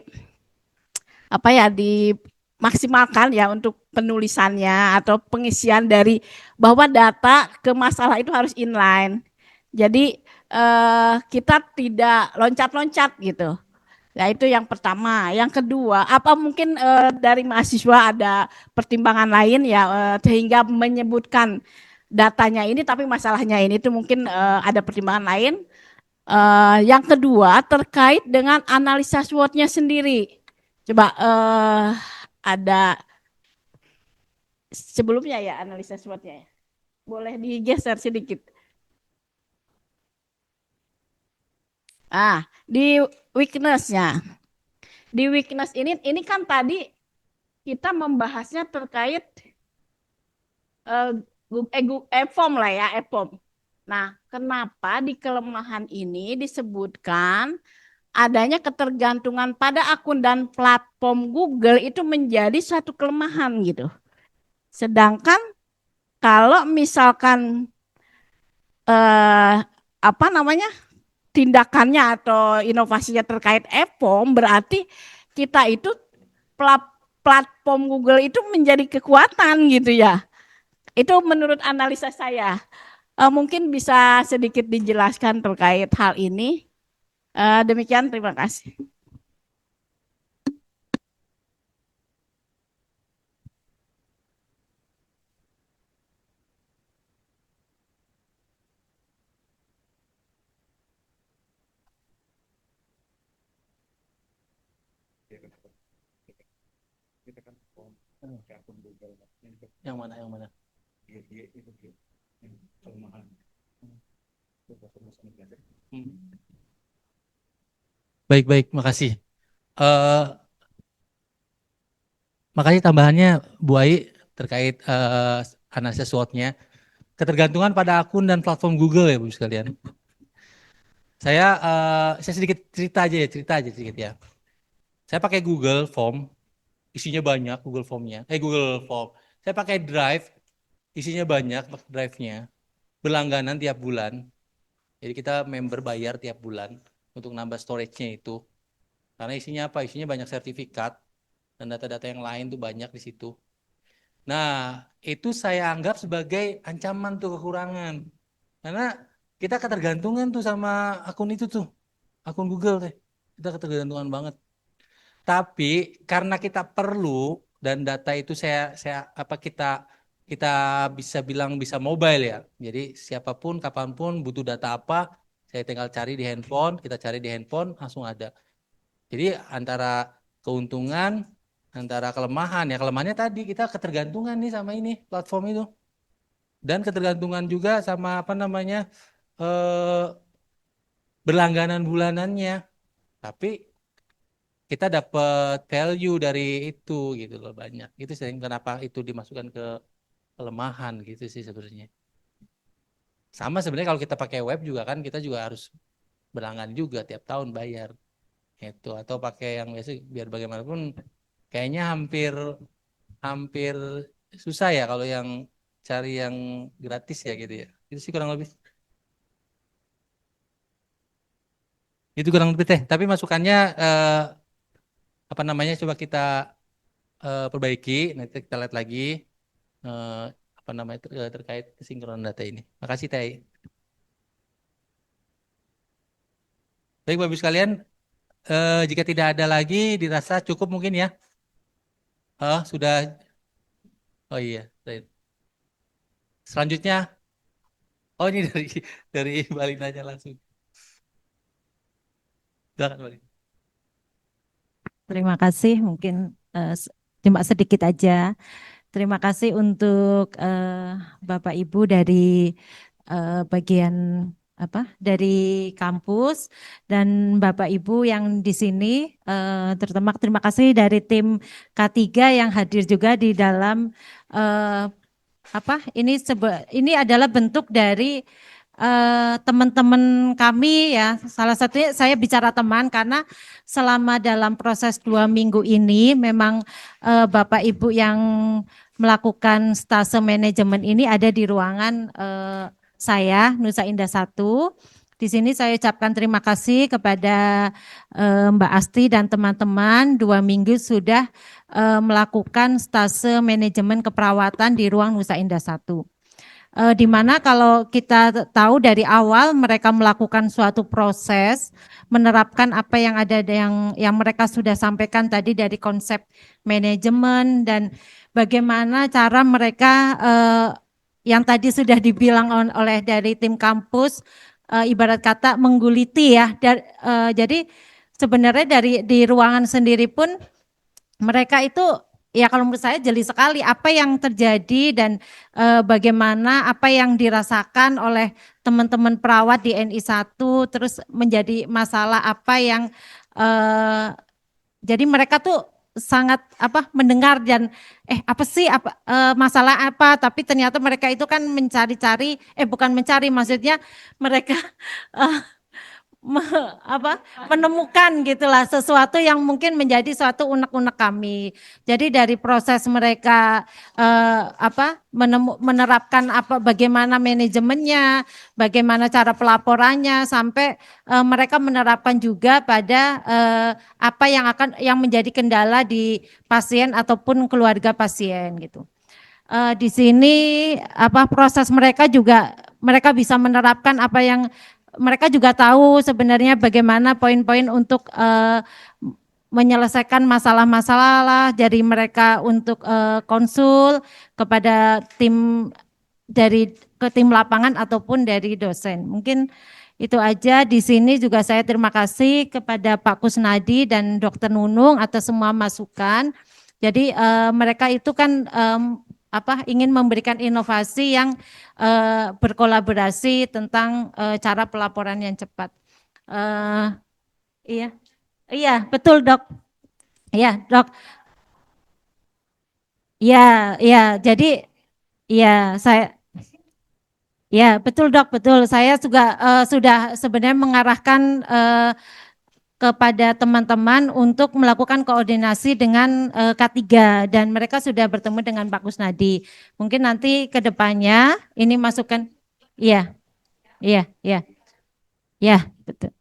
apa ya dimaksimalkan ya untuk penulisannya atau pengisian dari bahwa data ke masalah itu harus inline. Jadi kita tidak loncat-loncat gitu. Nah, itu yang pertama. Yang kedua, apa mungkin dari mahasiswa ada pertimbangan lain ya sehingga menyebutkan datanya ini tapi masalahnya ini itu mungkin ada pertimbangan lain. Yang kedua terkait dengan analisa SWOT-nya sendiri. Coba ada sebelumnya ya analisa SWOT-nya ya. Boleh digeser sedikit. Di weakness-nya. Di weakness ini kan tadi kita membahasnya terkait EFOM lah ya, EFOM. Nah, kenapa di kelemahan ini disebutkan adanya ketergantungan pada akun dan platform Google itu menjadi suatu kelemahan gitu. Sedangkan kalau misalkan tindakannya atau inovasinya terkait EFOM berarti kita itu platform Google itu menjadi kekuatan gitu ya. Itu menurut analisa saya. Mungkin bisa sedikit dijelaskan terkait hal ini. Demikian, terima kasih.
Yang mana? Baik, makasih. Makasih tambahannya Bu Ai terkait analisa SWOT-nya. Ketergantungan pada akun dan platform Google ya Bu sekalian. Saya sedikit cerita aja sedikit ya. Saya pakai Google Form, isinya banyak Google Form-nya. Google Form. Saya pakai Drive, isinya banyak drive-nya. Berlangganan tiap bulan. Jadi kita member bayar tiap bulan untuk nambah storage-nya itu. Karena isinya apa? Isinya banyak sertifikat dan data-data yang lain tuh banyak di situ. Nah, itu saya anggap sebagai ancaman tuh, kekurangan. Karena kita ketergantungan tuh sama akun itu tuh, akun Google teh. Kita ketergantungan banget. Tapi karena kita perlu dan data itu saya apa kita bisa bilang bisa mobile ya. Jadi siapapun kapanpun butuh data apa, saya tinggal cari di handphone, kita cari di handphone langsung ada. Jadi antara keuntungan, antara kelemahan, ya kelemahannya tadi kita ketergantungan nih sama ini platform itu. Dan ketergantungan juga sama apa namanya berlangganan bulanannya. Tapi kita dapat value dari itu gitu loh, banyak. Itu sehingga kenapa itu dimasukkan ke kelemahan gitu sih sebenarnya. Sama sebenarnya kalau kita pakai web juga kan kita juga harus berlangganan juga tiap tahun bayar. Itu atau pakai yang biasa biar bagaimanapun kayaknya hampir hampir susah ya kalau yang cari yang gratis ya gitu ya. Itu sih kurang lebih. Itu kurang lebih teh. Tapi masukannya apa namanya coba kita perbaiki. Nanti kita lihat lagi apa namanya terkait kesinkronan data ini. Makasih teh. Baik Bapak Ibu sekalian, jika tidak ada lagi dirasa cukup mungkin ya. Sudah. Oh iya. Selanjutnya, oh ini dari Mbak Linanya langsung. Silakan Mbak Lina.
Terima kasih, mungkin cuma sedikit aja. Terima kasih untuk Bapak Ibu dari bagian apa dari kampus dan Bapak Ibu yang di sini, terutama terima kasih dari tim K3 yang hadir juga di dalam ini adalah bentuk dari teman-teman kami ya. Salah satunya saya bicara teman karena selama dalam proses 2 minggu ini memang Bapak Ibu yang melakukan stase manajemen ini ada di ruangan saya Nusa Indah 1. Di sini saya ucapkan terima kasih kepada Mbak Asti dan teman-teman 2 minggu sudah melakukan stase manajemen keperawatan di ruang Nusa Indah 1. Di mana kalau kita tahu dari awal mereka melakukan suatu proses menerapkan apa yang ada yang mereka sudah sampaikan tadi dari konsep manajemen dan bagaimana cara mereka yang tadi sudah dibilang oleh dari tim kampus ibarat kata mengguliti ya. Jadi sebenarnya di ruangan sendiri pun mereka itu ya kalau menurut saya jeli sekali apa yang terjadi dan bagaimana apa yang dirasakan oleh teman-teman perawat di NI 1 terus menjadi masalah apa yang jadi mereka tuh sangat mendengar dan apa sih masalah apa tapi ternyata mereka itu kan mencari-cari bukan mencari maksudnya mereka menemukan gitulah sesuatu yang mungkin menjadi suatu unek-unek kami. Jadi dari proses mereka menerapkan bagaimana manajemennya, bagaimana cara pelaporannya sampai mereka menerapkan juga pada apa yang menjadi kendala di pasien ataupun keluarga pasien gitu. Di sini proses mereka juga mereka bisa menerapkan apa yang mereka juga tahu sebenarnya bagaimana poin-poin untuk menyelesaikan masalah-masalah dari mereka untuk konsul kepada tim ke tim lapangan ataupun dari dosen. Mungkin itu aja. Di sini juga saya terima kasih kepada Pak Kusnadi dan Dr. Nunung atas semua masukan. Jadi mereka itu kan ingin memberikan inovasi yang berkolaborasi tentang cara pelaporan yang cepat. Iya, betul dok. Iya dok. Iya, jadi ya saya. Ya betul dok, betul. Saya juga sudah sebenarnya mengarahkan kepada teman-teman untuk melakukan koordinasi dengan K3 dan mereka sudah bertemu dengan Pak Kusnadi. Mungkin nanti ke depannya ini masukan, iya, betul.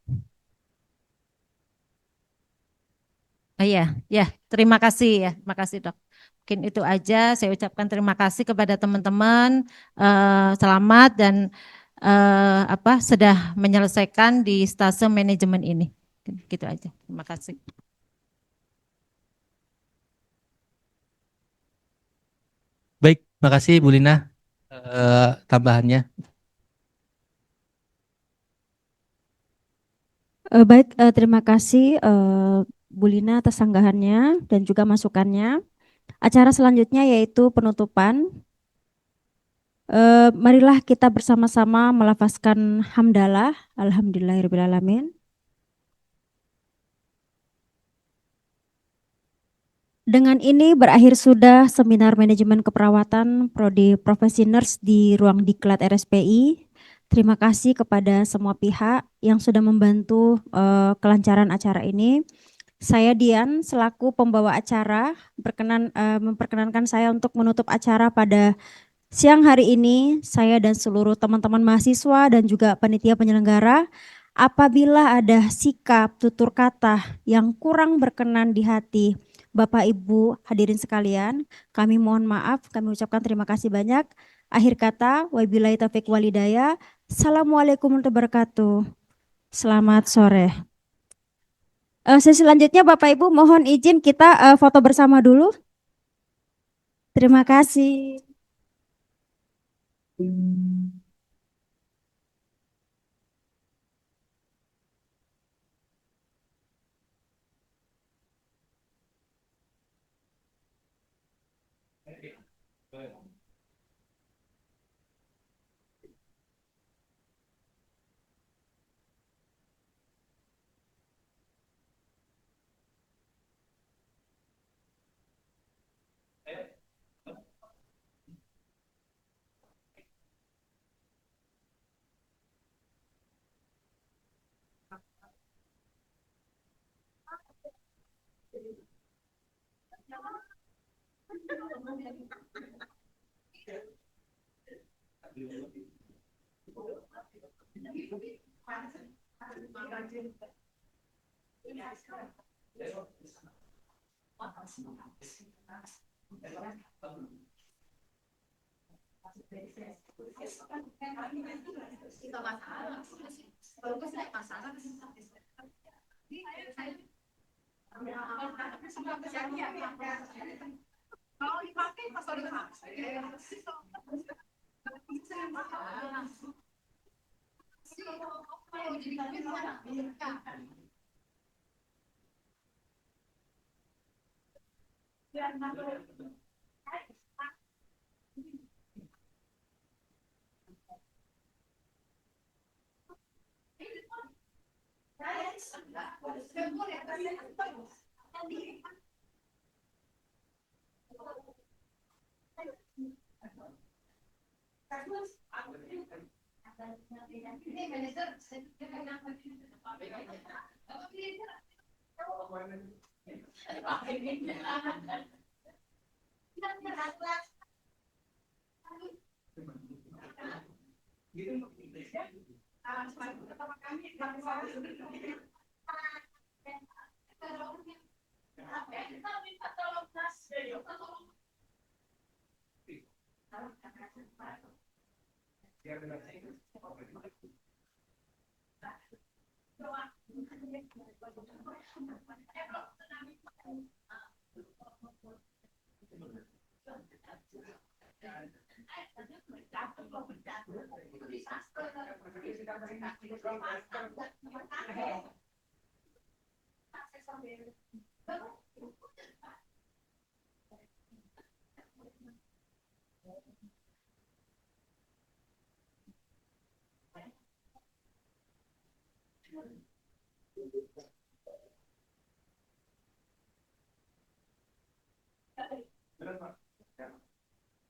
Oh iya, ya, terima kasih ya, terima kasih dok. Mungkin itu aja. Saya ucapkan terima kasih kepada teman-teman. Selamat dan sudah menyelesaikan di stase manajemen ini. Gitu aja. Terima kasih.
Baik, makasih Bu Lina tambahannya.
Baik, terima kasih Bu Lina atas sanggahannya dan juga masukannya. Acara selanjutnya yaitu penutupan. Marilah kita bersama-sama melafazkan hamdalah, alhamdulillahirobbilalamin. Dengan ini berakhir sudah seminar manajemen keperawatan Prodi Profesi Nurse di ruang Diklat RSPI. Terima kasih kepada semua pihak yang sudah membantu kelancaran acara ini. Saya Dian selaku pembawa acara memperkenankan saya untuk menutup acara pada siang hari ini. Saya dan seluruh teman-teman mahasiswa dan juga panitia penyelenggara, apabila ada sikap tutur kata yang kurang berkenan di hati Bapak Ibu hadirin sekalian, kami mohon maaf, kami ucapkan terima kasih banyak. Akhir kata, wabillahi taufiq walhidayah. Assalamualaikum warahmatullahi wabarakatuh. Selamat sore. Sesi selanjutnya Bapak Ibu mohon izin kita foto bersama dulu. Terima kasih.
Kalau dipakai pas udah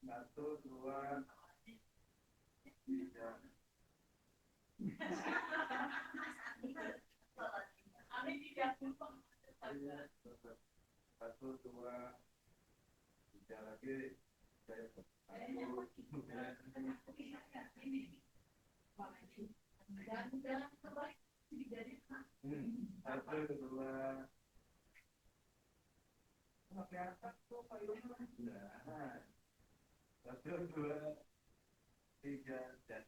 Satu, dua, tiga. Satu, dua, tiga lagi. Satu, dua. Satu, dua, tiga, dan